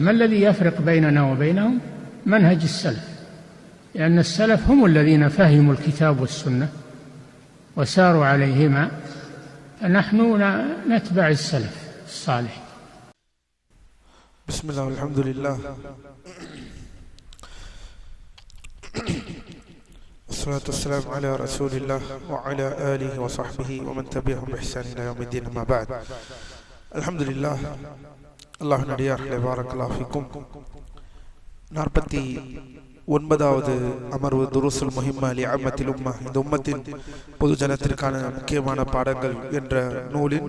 ما الذي يفرق بيننا وبينهم؟ منهج السلف، لأن السلف هم الذين فهموا الكتاب والسنة وساروا عليهما، فنحن نتبع السلف الصالح. بسم الله والحمد لله والصلاة والسلام على رسول الله وعلى آله وصحبه ومن تبعهم بإحسان إلى يوم الدين. أما بعد. الحمد لله. الله நடிகார்களே பாரக்கல்லாஹு ஃபீக்கும். 49வது அமர்வு துருசுல் முஹிம்மா லி அம்மத்தில் உம்மா, இந்த உம்மத்தின் பொது ஜனத்திற்கான முக்கியமான பாடங்கள் என்ற நூலின்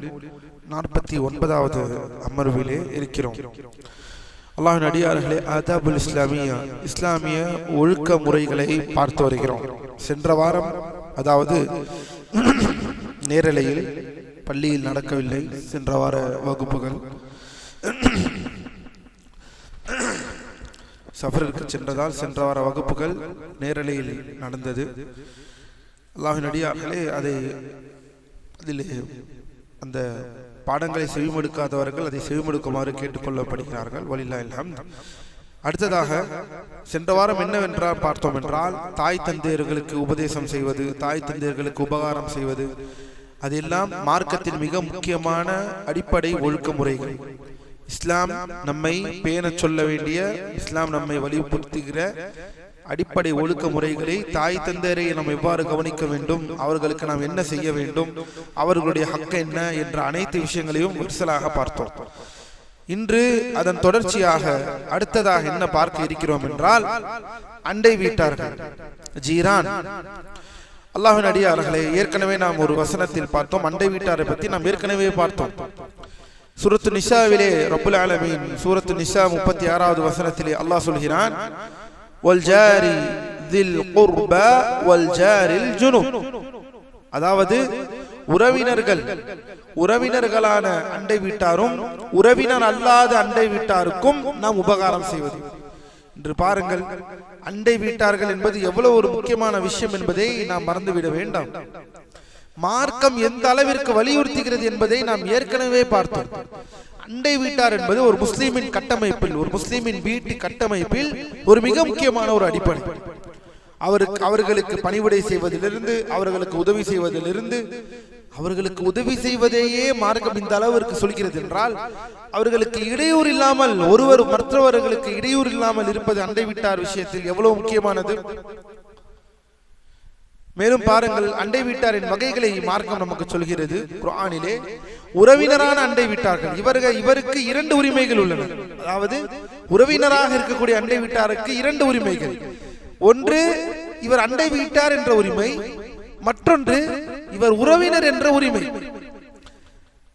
49வது அமர்விலே இருக்கிறோம். அல்லாஹ்வின் அடியார்களே, ஆதாபுல் இஸ்லாமியா, இஸ்லாமிய ஒழுக்க முறைகளை பார்த்து வருகிறோம். சென்ற வாரம், அதாவது நேரலையில் பள்ளியில் நடக்கவில்லை, சென்ற வார வகுப்புகள் சஃபருக்கு சென்றதால் சென்ற வார வகுப்புகள் நேரலையில் நடந்தது. அல்லாஹ்வின் அடியார்களே, அதில் அந்த பாடங்களை செவிமடுக்காதவர்கள் அதை செவிமடுக்குமாறு கேட்டுக்கொள்ளப்படுகிறார்கள். வலில்லாஹில் ஹம்த். அடுத்ததாக சென்ற வாரம் என்னவென்றால் பார்த்தோம் என்றால், தாய் தந்தையர்களுக்கு உபதேசம் செய்வது, தாய் தந்தையர்களுக்கு உபகாரம் செய்வது, அதெல்லாம் மார்க்கத்தின் மிக முக்கியமான அடிப்படை ஒழுக்க முறைகள். இஸ்லாம் நம்மை பேணச் சொல்ல வேண்டிய, இஸ்லாம் நம்மை வலியுறுத்துகிற அடிப்படை ஒழுக்க முறைகளை, தாய் தந்தையரை நாம் எவ்வாறு கவனிக்க வேண்டும், அவர்களுக்கு நாம் என்ன செய்ய வேண்டும், அவர்களுடைய ஹக்கு என்ன என்ற அனைத்து விஷயங்களையும் விரிசலாக பார்த்தோம். இன்று அதன் தொடர்ச்சியாக அடுத்ததாக என்ன பார்க்க இருக்கிறோம் என்றால், அண்டை வீட்டார்கள், ஜீரான். அல்லாஹ்வின் அடியார்களே, ஏற்கனவே நாம் ஒரு வசனத்தில் பார்த்தோம், அண்டை வீட்டாரை பற்றி நாம் ஏற்கனவே பார்த்தோம். சூரத்து நிசாவிலே ரப்புல் ஆலமீன் சூரத்து நிசா 36வது வசனத்திலே அல்லாஹ் சொல்கிறான், வல்ஜாரி தில் குர்பா வல்ஜாரில் ஜுனுப், அதாவது உறவினர்களான அண்டை வீட்டாரும் உறவினர் அல்லாத அண்டை வீட்டாருக்கும் நாம் உபகாரம் செய்வது. இன்று பாருங்கள், அண்டை வீட்டார்கள் என்பது எவ்வளவு ஒரு முக்கியமான விஷயம் என்பதை நாம் மறந்துவிட வேண்டாம். மார்க்கம் எந்த அளவிற்கு வலியுறுத்துகிறது என்பதை நாம் ஏற்கனவே பார்த்தோம். அண்டை வீட்டார் என்பது ஒரு முஸ்லிமின் கட்டமைப்பில், ஒரு முஸ்லிமின் வீட்டு கட்டமைப்பில் ஒரு மிக முக்கியமான ஒரு அடிப்படை. அவர்களுக்கு பணிவிடை செய்வதிலிருந்து, அவர்களுக்கு உதவி செய்வதிலிருந்து, அவர்களுக்கு உதவி செய்வதையே மார்க்கம் இந்த அளவிற்கு சொல்கிறது என்றால், அவர்களுக்கு இடையூறு இல்லாமல், ஒருவர் மற்றவர்களுக்கு இடையூறு இல்லாமல் இருப்பது அண்டை வீட்டார் விஷயத்தில் எவ்வளவு முக்கியமானது. மேலும் பாருங்கள், அண்டை வீட்டாரின் வகைகளை மார்க்கம் நமக்கு சொல்கிறது குர்ஆனிலே. உறவினரான அண்டை வீட்டார்கள், இவருக்கு 2 உரிமைகள் உள்ளன. அதாவது உறவினராக இருக்கக்கூடிய அண்டை வீட்டாருக்கு 2 உரிமைகள். ஒன்று இவர் அண்டை வீட்டார் என்ற உரிமை, மற்றொன்று இவர் உறவினர் என்ற உரிமை.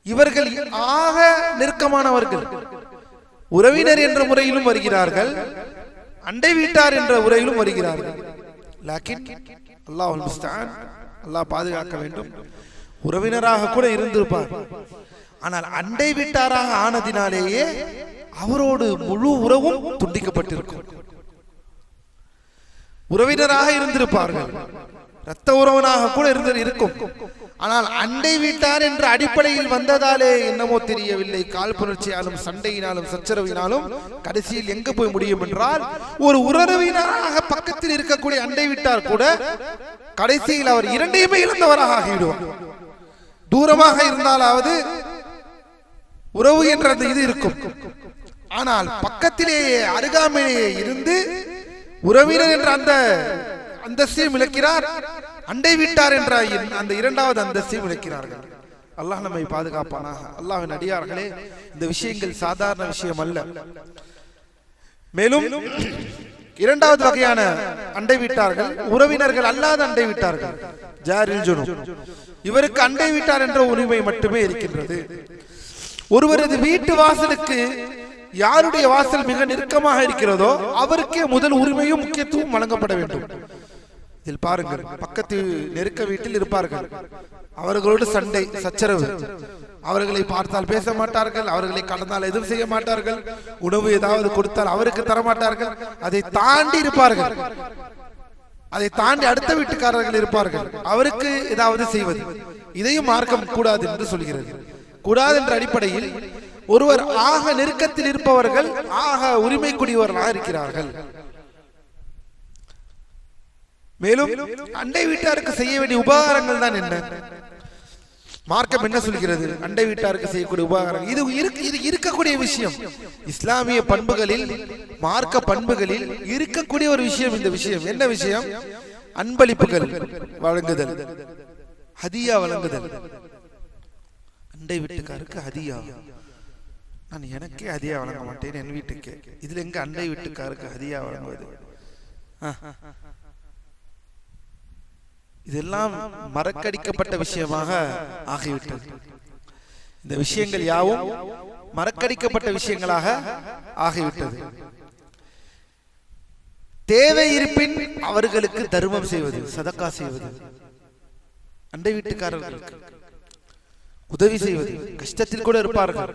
இவர்கள் ஆக நெருக்கமானவர்கள். உறவினர் என்ற முறையிலும் வருகிறார்கள், அண்டை வீட்டார் என்ற முறையிலும் வருகிறார்கள். லாக்கின் அல்லாஹுல் முஸ்தஆன், அல்லாஹ் பாதுகாக்க வேண்டும். உறவினராக கூட இருந்திருப்பார், ஆனால் அண்டை வீட்டாராக ஆனதினாலேயே அவரோடு முழு உறவும் துண்டிக்கப்பட்டிருக்கும். உறவினராக இருந்திருப்பார்கள், இரத்த உறவனாக கூட இருக்கும், ஆனால் அண்டை வீட்டார் என்ற அடிப்படையில் வந்ததாலே என்னமோ தெரியவில்லை, காழ்ப்புணர்ச்சியாலும் சண்டையினாலும் சச்சரவினாலும் கடைசியில் எங்க போய் முடியும் என்றால், ஒரு உறவினராக பக்கத்தில் இருக்கக்கூடிய அண்டை வீட்டார் கூட கடைசியில் அவர் 2யுமே இழந்தவராக ஆகிவிடுவார். தூரமாக இருந்தாலாவது உறவு என்ற அந்த இது இருக்கும், ஆனால் பக்கத்திலேயே அருகாமையிலேயே இருந்து உறவினர் என்ற அந்த அந்தஸ்தையும் இழக்கிறார், அண்டை வீட்டார் என்ற அந்த 2வது அந்தஸ்தையும் இழக்கிறார்கள். அல்லாஹ் நம்மை பாதுகாப்பானாக. அல்லாஹ்வின் அடியார்களே, இந்த விஷயங்கள் சாதாரண விஷயம் அல்ல. மேலும் 2வது வகையான அண்டை வீட்டார்கள் உறவினர்கள் அல்லாத அண்டை வீட்டார்கள், ஜாரில் ஜுனுப். இவருக்கு அண்டை வீட்டார் என்ற உரிமை மட்டுமே இருக்கின்றது. ஒருவரது வீட்டு வாசலுக்கு யாருடைய வாசல் மிக நெருக்கமாக இருக்கிறதோ அவருக்கே முதல் உரிமையும் முக்கியத்துவம் வழங்கப்பட வேண்டும். இதில் பாருங்கள், பக்கத்து நெருக்க வீட்டில் இருப்பார்கள், அவர்களோடு சண்டை சச்சரவு, அவர்களை பார்த்தால் பேச மாட்டார்கள், அவர்களை கடந்தால் எதுவும் செய்ய மாட்டார்கள், உணவு ஏதாவது கொடுத்தால் அவருக்கு தரமாட்டார்கள், அதை தாண்டி இருப்பார்கள், அதை தாண்டி அடுத்த வீட்டுக்காரர்கள் இருப்பார்கள், அவருக்கு ஏதாவது செய்வது, இதையும் மார்க்கம் கூடாது என்று சொல்கிறது. கூடாது என்ற அடிப்படையில் ஒருவர் ஆக நெருக்கத்தில் இருப்பவர்கள் ஆக உரிமைக்குரியவர்களாக இருக்கிறார்கள். மேலும் அண்டை வீட்டாருக்கு செய்ய வேண்டிய உபகாரங்கள் தான் என்ன? மார்க்கம் என்ன சொல்கிறது? அண்டை வீட்டாருக்கு செய்யக்கூடிய உபகாரம் இது இருக்கக்கூடிய விஷயம். இஸ்லாமிய பண்புகளில், மார்க்க பண்புகளில் இருக்கக்கூடிய ஒரு விஷயம். இந்த விஷயம் என்ன விஷயம்? அன்பளிப்புகள் வழங்குதல், ஹதியா வழங்குதல். அண்டை வீட்டுக்காருக்கு ஹதியா. நான் எனக்கே ஹதியா வழங்க மாட்டேன் என் வீட்டுக்கு. இதுல எங்க அண்டை வீட்டுக்காருக்கு ஹதியா வழங்குவது? இதெல்லாம் மறக்கடிக்கப்பட்ட விஷயமாக ஆகிவிட்டது. இந்த விஷயங்கள் யாவும் மறக்கடிக்கப்பட்ட விஷயங்களாக ஆகிவிட்டது. தேவை இருப்பின் அவர்களுக்கு தர்மம் செய்வது, சதக்கா செய்வது, அண்டை வீட்டுக்காரர்களுக்கு உதவி செய்வது, கஷ்டத்தில் கூட இருப்பார்கள்.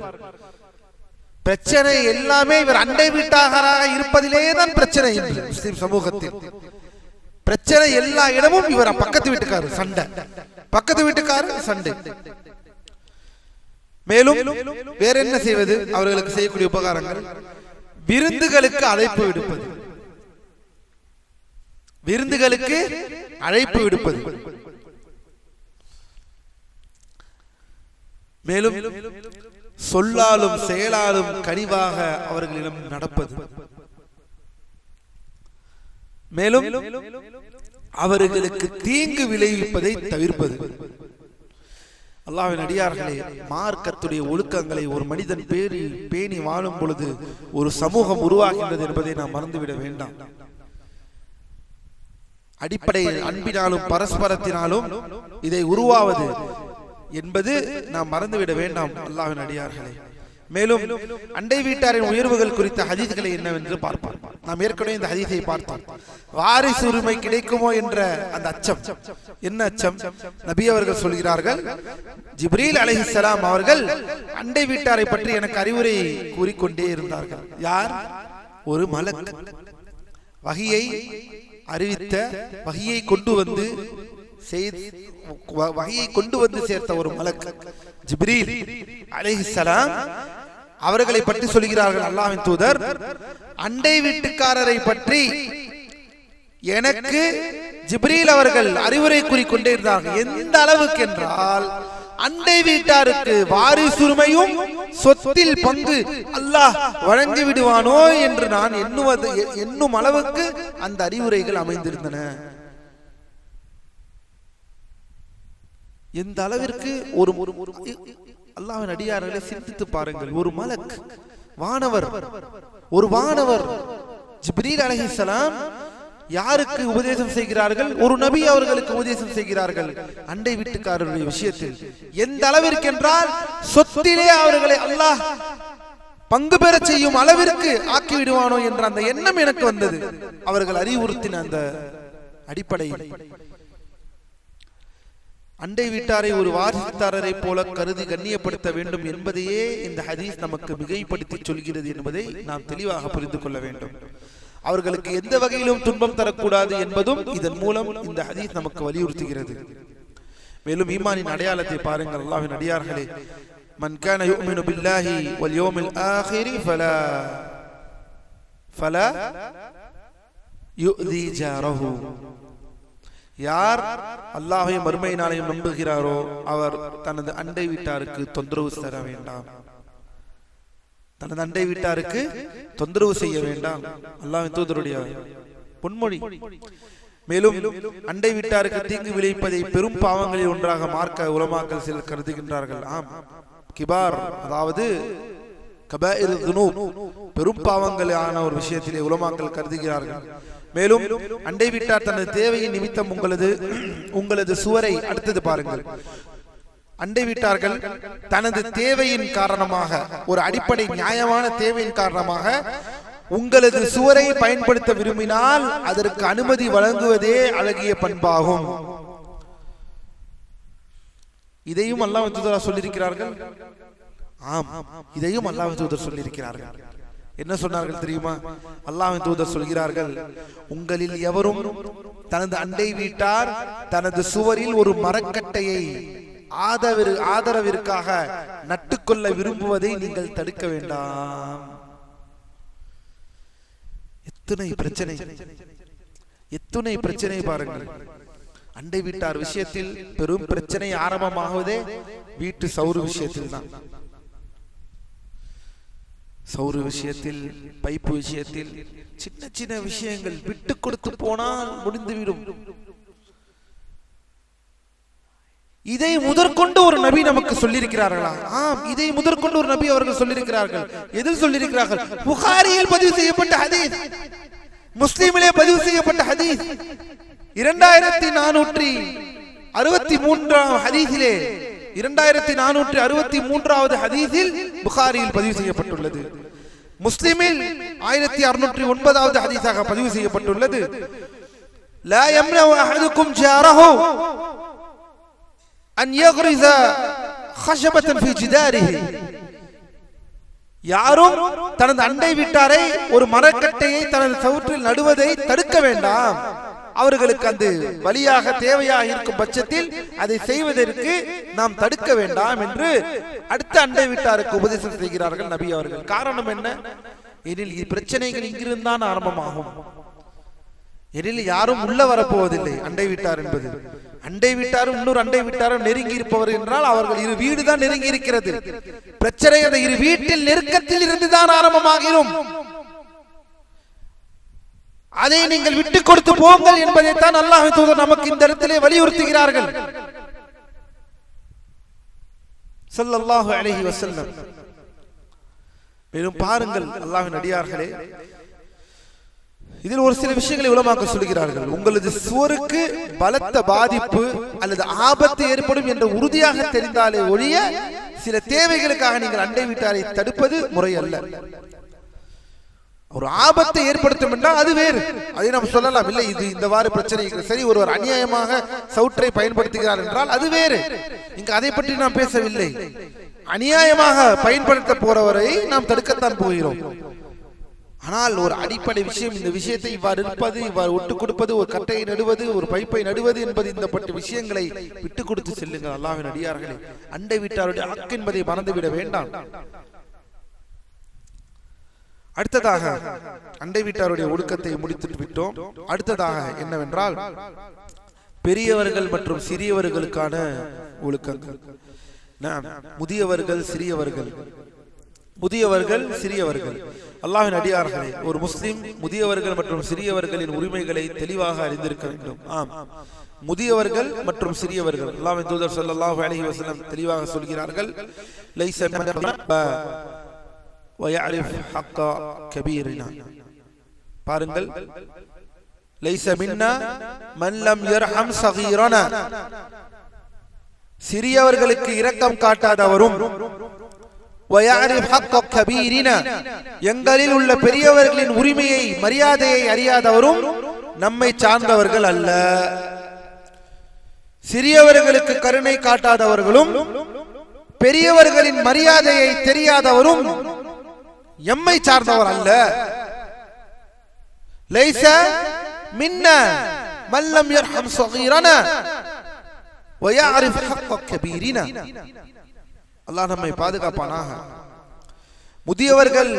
பிரச்சனை எல்லாமே இவர் அண்டை வீட்டாராக இருப்பதிலேதான் பிரச்சனை. முஸ்லிம் சமூகத்தில் பிரச்சனை எல்லா இடமும் இவர் பக்கத்து வீட்டுக்காரர் சண்டை, பக்கத்து வீட்டுக்காரர் சண்டை. மேலும் வேற என்ன செய்வது? அவர்களுக்கு செய்யக்கூடிய உபகாரங்கள், விருந்துகளுக்கு அழைப்பு விடுப்பது, விருந்துகளுக்கு அழைப்பு விடுப்பது. மேலும் சொல்லாலும் செயலாலும் கனிவாக அவர்களிடம் நடப்பது. மேலும் அவர்களுக்கு தீங்கு விளைவிப்பதை தவிர்ப்பது. அல்லாஹ்வின் அடியார்களே, மார்க்கத்துடைய ஒழுக்கங்களை ஒரு மனிதன் பேணி வாழும் பொழுது ஒரு சமூகம் உருவாகின்றது என்பதை நாம் மறந்துவிட வேண்டாம். அடிப்படை அன்பினாலும் பரஸ்பரத்தினாலும் இதை உருவாவது என்பது நாம் மறந்துவிட வேண்டாம் அல்லாஹ்வின் அடியார்களே. மேலும் அண்டை வீட்டாரின் உயர்வுகள் குறித்த ஹதீஸ்களை என்னவென்று பார்ப்போம். நாம் ஏற்கனவே இந்த ஹதீஸை பார்த்தோம். வாரிசு உரிமை கிடைக்குமோ என்ற அந்த அச்சம். என்ன அச்சம்? நபி அவர்கள் சொல்கிறார்கள், ஜிப்ரீல் அலைஹிஸ்ஸலாம் அவர்கள் அண்டை வீட்டாரை பற்றி எனக்கு அறிவுரை கூறிக்கொண்டே இருந்தார்கள். யார்? ஒரு மலக், வஹியை அறிவித்த, வஹியை கொண்டு வந்து சேர்த்த ஒரு மலக் ஜிப்ரீல் அலைஹிஸ்ஸலாம் அவர்களை பற்றி சொல்கிறார்கள். அல்லாஹ்வின் தூதர் அண்டை வீட்டுக்காரரை பற்றி எனக்கு ஜிப்ரீல் அவர்கள் அறிவுரை கூறிக்கொண்டே இருந்தார்கள். எந்த அளவுக்கு என்றால், அண்டை வீட்டாருக்கு வாரிசுரிமையும் சொத்தில் பங்கு அல்லாஹ் வழங்கி விடுவானோ என்று நான் எண்ணும் அளவுக்கு அந்த அறிவுரைகள் அமைந்திருந்தன. எந்த அளவிற்கு ஒரு அல்லாஹ்வின் அடியார்களை சிந்தித்து பாருங்கள். ஒரு மலக், வானவர், ஒரு வானவர் ஜிப்ரீல் அலைஹிஸ்ஸலாம் யாருக்கு உபதேசம் செய்கிறார்கள்? ஒரு நபி அவர்களுக்கு உபதேசம் செய்கிறார்கள் அண்டை வீட்டுக்காரருடைய விஷயத்தில். எந்த அளவிற்கு என்றால், சொத்திலே அவர்களை அல்லாஹ் பங்கு பெற செய்யும் அளவிற்கு ஆக்கி விடுவானோ என்ற அந்த எண்ணம் எனக்கு வந்தது அவர்கள் அறிவுறுத்தின அந்த அடிப்படையில். அண்டை வீட்டாரை ஒரு வாரிசுதாரரை போல கருதி கண்ணியப்படுத்த வேண்டும் என்பதையே இந்த ஹதீஸ் நமக்கு மிகைப்படுத்தி சொல்கிறது என்பதை நாம் தெளிவாக புரிந்து கொள்ள வேண்டும். அவர்களுக்கு எந்த வகையிலும் துன்பம் தரக்கூடாது என்பதும் இதன் மூலம் இந்த ஹதீஸ் நமக்கு வலியுறுத்துகிறது. மேலும் ஈமானின் அடையாளத்தை பாருங்கள் அல்லாஹ்வின் அடியார்களே. மன் கான யுமினு பில்லாஹி வல் யௌமில் ஆகிரி ஃபலா யுதி ஜாரஹு. யார் அல்லாஹ்வையும் மறுமை நாளையும் நம்புகிறாரோ அவர் தனது அண்டை வீட்டாருக்கு தொந்தரவு தர வேண்டாம், தனது அண்டை வீட்டாருக்கு தொந்தரவு செய்ய வேண்டாம். அல்லாஹ்வின் தூதருடைய பொன்மொழி. மேலும் அண்டை வீட்டாருக்கு தீங்கு விளைவிப்பதை பெரும் பாவங்களில் ஒன்றாக மார்க்க உலமாக்கள் சிலர் கருதுகின்றார்கள். ஆம், கிபார், அதாவது கபாயிர் துனூப், பெரும் பாவங்களான ஒரு விஷயத்திலே உலமாக்கள் கருதுகிறார்கள். மேலும் அண்டை வீட்டார் தனது தேவையின் நிமித்தம் உங்களது சுவரை, அடுத்தது பாருங்கள், அண்டை வீட்டார்கள் தனது தேவையின் காரணமாக, ஒரு அடிப்படை நியாயமான தேவையின் காரணமாக உங்களது சுவரை பயன்படுத்த விரும்பினால் அதற்கு அனுமதி வழங்குவதே அழகிய பண்பாகும். இதையும் அல்லாஹ்வின் தூதர் சொல்லியிருக்கிறார்கள். ஆம், இதையும் அல்லாஹ்வின் தூதர் சொல்லியிருக்கிறார்கள். என்ன சொன்னார்கள் தெரியுமா? அல்லாஹ்வின் தூதர் சொல்கிறார்கள், உங்களில் எவரும் தனது அண்டை வீட்டார் தனது சுவரில் ஒரு மரக்கட்டையை ஆதரவிற்காக நட்டுக்கொள்ள விரும்புவதை நீங்கள் தடுக்க வேண்டாம். எத்துணை பிரச்சனை பாருங்கள். அண்டை வீட்டார் விஷயத்தில் பெரும் பிரச்சனை ஆரம்பமாகுவதே வீட்டு சௌறு விஷயத்தில் தான். சௌறு விஷயத்தில், பைப்பு விஷயத்தில் சின்ன சின்ன விஷயங்கள் விட்டு கொடுத்து போனால் முடிந்துவிடும். இதை முதற்கொண்டு ஒரு நபி நமக்கு சொல்லியிருக்கிறார்களா? ஆம், இதை முதற்கொண்டு ஒரு நபி அவர்கள் சொல்லியிருக்கிறார்கள். எதில் சொல்லியிருக்கிறார்கள்? புகாரியில் பதிவு செய்யப்பட்ட ஹதீஸ், முஸ்லிமிலே பதிவு செய்யப்பட்ட ஹதீஸ் 2463 ஹதீஸிலே 2463வது ஹதீஸில் புகாரியில் பதிவு செய்யப்பட்டுள்ளது. முஸ்லிமில் 1609வது ஹதீஸாக பதிவு செய்யப்பட்டுள்ளது. லா யம்னஉ அஹதுக்கும் ஜாரஹு அன் யக்ரிஸ ஹஷபத்தன் ஃபீ ஜிதாரிஹி. யாரும் தனது அண்டை வீட்டாரை ஒரு மரக்கட்டையை தனது சவுற்றில் நடுவதை தடுக்க வேண்டாம். அவர்களுக்கு அந்த வழியாக தேவையாக இருக்கும் பட்சத்தில் அதை செய்வதற்கு நாம் தடுக்க வேண்டாம் என்று அடுத்த அண்டை வீட்டாருக்கு உபதேசம் செய்கிறார்கள் நபி அவர்கள். காரணம் என்ன? எனில் பிரச்சனைகள் இங்கிருந்தான் ஆரம்பமாகும். எனில் யாரும் உள்ள வரப்போவதில்லை. அண்டை வீட்டார் என்பது அண்டை வீட்டாரும் இன்னொரு அண்டை வீட்டாரும் நெருங்கி இருப்பவர் என்றால் அவர்கள் இரு வீடு தான் நெருங்கி இருக்கிறது. பிரச்சனை அந்த இரு வீட்டில் நெருக்கத்தில் இருந்துதான் ஆரம்பமாகிறோம். அதை நீங்கள் விட்டுக் கொடுத்து போங்கள் என்பதைத்தான் அல்லாஹ்வின் தூதர் நமக்கு இந்த இடத்திலே வலியுறுத்துகிறார்கள் ஸல்லல்லாஹு அலைஹி வஸல்லம். மேலும் பாருங்கள் அல்லாஹ்வின் அடியார்களே, இதில் ஒரு சில விஷயங்களை உலமாக்கள் சொல்கிறார்கள். உங்களது சுவருக்கு பலத்த பாதிப்பு அல்லது ஆபத்து ஏற்படும் என்று உறுதியாக தெரிந்தாலே ஒழிய சில தேவைகளுக்காக நீங்கள் அண்டை வீட்டாரை தடுப்பது முறை அல்ல. ஒரு ஆபத்தை ஏற்படுத்தும் என்றால் அது வேறு, அதை நாம் சொல்லலாம். இல்லை, இது இந்த வார பிரச்சனை சரி, ஒருவர் அநியாயமாக சவுற்றை பயன்படுத்துகிறார் என்றால் அது வேறு. இங்கு அதை பற்றி நாம் பேசவில்லை. அநியாயமாக பயன்படுத்த போறவரை நாம் தடுக்கத்தான் போகிறோம். ஆனால் ஒரு அடிப்படை விஷயம், இந்த விஷயத்தை இவ்வாறு இருப்பது, இவ்வாறு ஒட்டு கொடுப்பது, ஒரு கட்டையை நடுவது, ஒரு பைப்பை நடுவது என்பது இந்த பட்ட விஷயங்களை விட்டு கொடுத்து செல்லுங்கள் அல்லாஹ்வின் அடியார்களே. அண்டை வீட்டாருடைய ஹக் என்பதை மறந்துவிட வேண்டாம். அடுத்ததாக அண்டை வீட்டாருடைய ஒழுக்கத்தை முடித்துட்டு விட்டோம். அடுத்ததாக என்னவென்றால் பெரியவர்கள் மற்றும் சிறியவர்களுக்கான ஒழுக்கங்கள். முதியவர்கள் சிறியவர்கள் அல்லாஹ்வின் அடியார்களே, ஒரு முஸ்லிம் முதியவர்கள் மற்றும் சிறியவர்களின் உரிமைகளை தெளிவாக அறிந்திருக்க வேண்டும். ஆம், முதியவர்கள் மற்றும் சிறியவர்கள் அல்லாஹ்வின் தூதர் ஸல்லல்லாஹு அலைஹி வஸல்லம் தெளிவாக சொல்கிறார்கள், லைஸ வயஅரிஃப் ஹக்க கபீரினா. பாருங்கள், லைஸ மின்னா மன் லம் யர்ஹம் ஸகீரனா. சிறியவர்களுக்கு இரக்கம் காட்டாதவரும் வயஅரிஃப் ஹக்க கபீரினா, எங்களில் உள்ள பெரியவர்களின் உரிமையை மரியாதையை அறியாதவரும் நம்மை சார்ந்தவர்கள் அல்ல. சிறியவர்களுக்கு கருணை காட்டாதவர்களும் பெரியவர்களின் மரியாதையை தெரியாதவரும் எம்மை சார்ந்தவர் அல்ல. லைஸ மின்னா மன் லம் யர்ஹம் ஸகீரனா வயஅரிஃப் ஹக்க கபீரினா. அல்லாஹ் நம்மை பாதுகாப்பானாக. முதியவர்கள்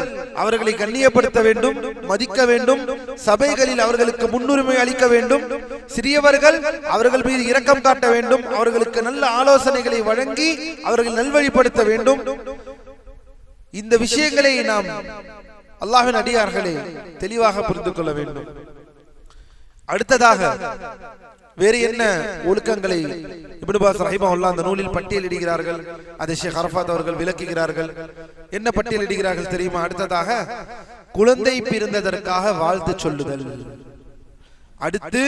அவர்களை கண்ணியப்படுத்த வேண்டும், மதிக்க வேண்டும், சபைகளில் அவர்களுக்கு முன்னுரிமை அளிக்க வேண்டும். சிறியவர்கள் அவர்கள் மீது இரக்கம் காட்ட வேண்டும், அவர்களுக்கு நல்ல ஆலோசனைகளை வழங்கி அவர்கள் நல்வழிப்படுத்த வேண்டும். இந்த விஷயங்களை நாம் அல்லாஹ்வின் அடியார்களே தெளிவாக புரிந்து கொள்ள வேண்டும். அடுத்ததாக வேறு என்ன ஒழுக்கங்களை இப்னு பாஸ் ரஹிமஹுல்லாஹ் அந்த நூலில் பட்டியலிடுகிறார்கள், அதை ஷேக் அரஃபாத் அவர்கள் விளக்குகிறார்கள். என்ன பட்டியலிடுகிறார்கள் தெரியுமா? அடுத்ததாக குழந்தை பிறந்ததற்காக வாழ்த்து சொல்லுதல். அடுத்து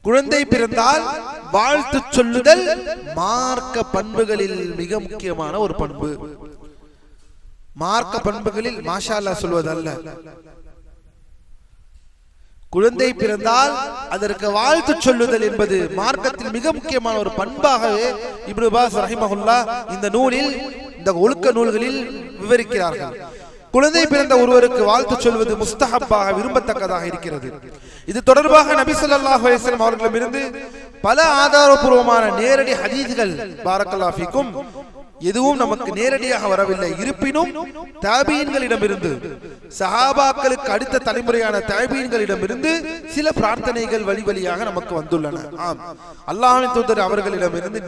குழந்தை பிறந்தால் வாழ்த்து சொல்லுதல் மார்க்க பண்புகளில் மிக முக்கியமான ஒரு பண்பு. மார்க்க பண்புகளில் மாஷா அல்லாஹ் சொல்வதல்ல. குழந்தை பிறந்தால் அதற்கு வாழ்த்து சொல்லுதல் என்பது மார்க்கத்தில் மிக முக்கியமான ஒரு பண்பாகவே இப்னு பாஸ் ரஹிமஹுல்லாஹ் இந்த நூலில், இந்த ஒழுக்க நூல்களில் விவரிக்கிறார்கள். குழந்தை பிறந்த ஒருவருக்கு வாழ்த்து சொல்வது முஸ்தஹப்பாக விரும்பத்தக்கதாக இருக்கிறது. இது தொடர்பாக நபி ஸல்லல்லாஹு அலைஹி வஸல்லம் அவர்களிடமிருந்து பல ஆதாரபூர்வமான நேரடி ஹதீஸ்கள் பாரக்கல்லாஹு ஃபீக்கும் எதுவும் நமக்கு நேரடியாக வரவில்லை. இருப்பினும் தாபீன்களிடமிருந்து, சஹாபாக்களுக்கு அடுத்த தலைமுறையான தாபீன்களிடமிருந்து சில பிரார்த்தனைகள் வழி வழியாக நமக்கு வந்துள்ளன. ஆம், அல்லாஹ்வின் தூதர் அவர்களிடமிருந்து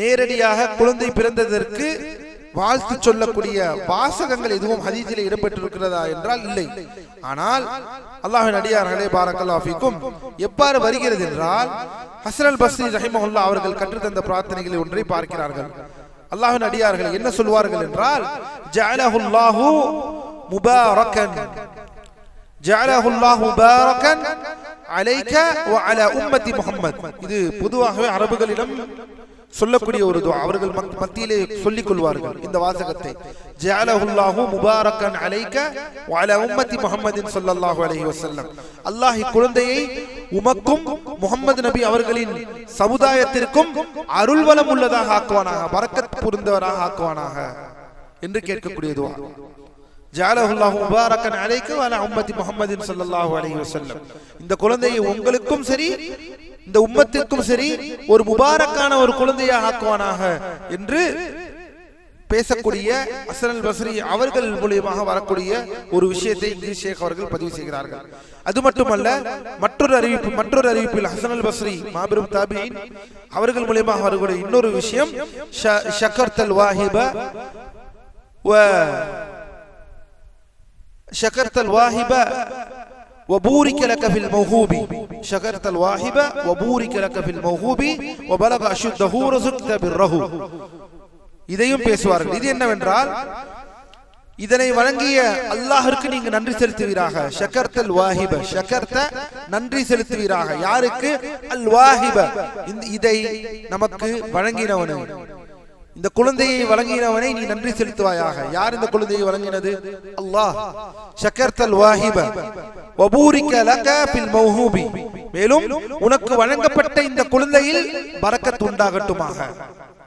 நேரடியாக குழந்தை பிறந்ததற்கு வாழ்த்து சொல்லக்கூடிய வாசகங்கள் எதுவும் ஹதீஸிலே இடம்பெற்றிருக்கிறதா என்றால் இல்லை. ஆனால் அல்லாஹ்வின் அடியார்களே பாரக்கல்லாஹு ஃபீக்கும் எவ்வாறு வருகிறது என்றால், ஹஸன் அல் பஸ்ரி ரஹிமஹுல்லாஹ் அவர்கள் கற்றுத்தந்த பிரார்த்தனைகளை ஒன்றை பார்க்கிறார்கள். அல்லாஹ்வின் அடியார்கள் என்ன சொல்வார்கள் என்றால், ஜஅலஹுல்லாஹு முபாரக்கன் ஜஅலஹுல்லாஹு முபாரக்கன் அலைக வ அலா உம்மத்தி முஹம்மத். இது பொதுவாகவே அரபுகளிடம் சொல்லக்கூடிய ஒரு துஆ. அவர்கள் மத்தியிலே சொல்லிக் கொள்வார்கள் இந்த வாசகத்தை, ஜஅலஹுல்லாஹு முபாரக்கன் அலைக வ அலா உம்மத்தி முஹம்மதின் ஸல்லல்லாஹு அலைஹி வஸல்லம். அல்லாஹ் குழந்தையை உமக்கும் முஹம்மது நபி அவர்களின் சமுதாயத்திற்கும் அருள்வளம் உள்ளதாக ஆக்குவானாக, பரக்கத் புரிந்தவராக ஆக்குவானாக என்று கேட்கக்கூடிய துஆ. ஜஅலஹுல்லாஹு முபாரக்கன் அலைக வ அலா உம்மத்தி முஹம்மதின் ஸல்லல்லாஹு அலைஹி வஸல்லம். இந்த குழந்தையை உங்களுக்கும் சரி இந்த உம்மத்திற்கும் சரி ஒரு முபாரக்கான ஒரு குழந்தையாக ஆக்குவானாக என்று பேசக்கூடிய ஹஸன் அல் பஸ்ரி அவர்கள் மூலமாக வரக்கூடிய ஒரு விஷயத்தை இங்கு ஷேக் அவர்கள் பதிவு செய்கிறார்கள். அது மட்டுமல்ல, மற்றொரு அறிவிப்பில் ஹஸன் அல் பஸ்ரி மாபெரும் தாபிஈன் அவர்கள் மூலமாக வரக்கூடிய இன்னொரு விஷயம், ஷக்கர்தல் வாஹிப வ ஷக்கர்தல் வாஹிப وبورك لك في الموهوب شكرت الواهب وبورك لك في الموهوب وبلغ أشده ورزقت بره. இதையும் பேசுவார்கள். இது என்னவென்றால், இதனை வழங்கிய அல்லாஹ்விற்கு நீங்க நன்றி செலுத்துவீராக. ஷக்கர்தல் வாஹிப, ஷக்கர்த நன்றி செலுத்துவீராக. யாருக்கு? அல் வாஹிப, இதை நமக்கு வழங்கினவனே, இந்த குழந்தையை வழங்கினவனை நீ நன்றி செலுத்துவாயாக. யார் இந்த குழந்தையை வழங்கினது? அல்லாஹ். ஷக்கர்தல் வாஹிப வபூரிக லக ஃபில் மௌஹூபி, மேலும் உனக்கு வழங்கப்பட்ட இந்த குழந்தையில் பரக்கத் உண்டாகட்டுமாக.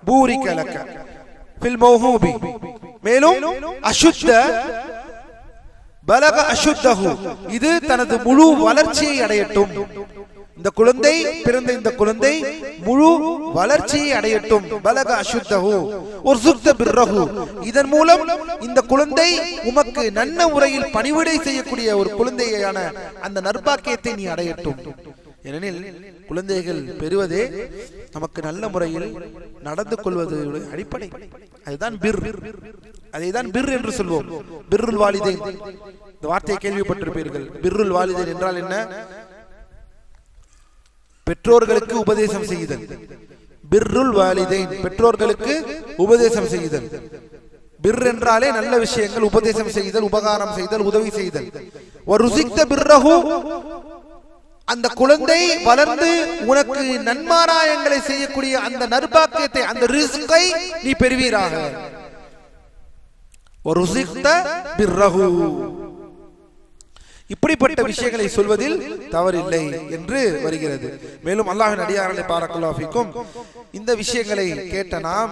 பூரிக லக ஃபில் மௌஹூபி, மேலும் அஷுத்த பலக அஷுத்தஹு, இது தனது முழு வளர்ச்சியை அடையட்டும். இந்த குழந்தை பிறந்த இந்த குழந்தை முழு வளர்ச்சியை அடையட்டும். பலக அஷுத்தஹு வர்ஸுக்த பிர்ரஹு, இதன் மூலம் இந்த குழந்தை உமக்கு நல்ல முறையில் பணிவிடை செய்யக்கூடிய ஒரு குழந்தையான அந்த நற்பாக்கியத்தை நீ அடையட்டும். ஏனெனில் குழந்தைகள் பெறுவதே நமக்கு நல்ல முறையில் நடந்து கொள்வது அடிப்படை. அதுதான் பிர், அதைதான் பிர் என்று சொல்வோம். பிர்ருல் வாலிதைன், இந்த வார்த்தையை கேள்விப்பட்டிருப்பீர்கள். பிர்ருல் வாலிதைன் என்றால் என்ன? பெற்றோர்களுக்கு உபதேசம் செய்தல். பிர்ருல் வாலிதைன், பெற்றோர்களுக்கு உபதேசம் செய்தல். பிர் என்றாலே நல்ல விஷயங்கள், உபதேசம் செய்தல், உபகாரம் செய்தல், உதவி செய்தல். வருஸிக்த பிர்ரஹு, அந்த குழந்தை வளர்ந்து உனக்கு நன்மாராயங்களை செய்யக்கூடிய அந்த நற்பாக்கியத்தை, அந்த ரிஸ்கை நீ பெறுவீராக. வருஸிக்த பிர்ரஹு, இப்படிப்பட்ட விஷயங்களை சொல்வதில் தவறில்லை என்று வருகிறது. மேலும் அல்லாஹ்வின் அடியார்களே பாரக்கல்லாஹு ஃபீக்கும், இந்த விஷயங்களை கேட்ட நாம்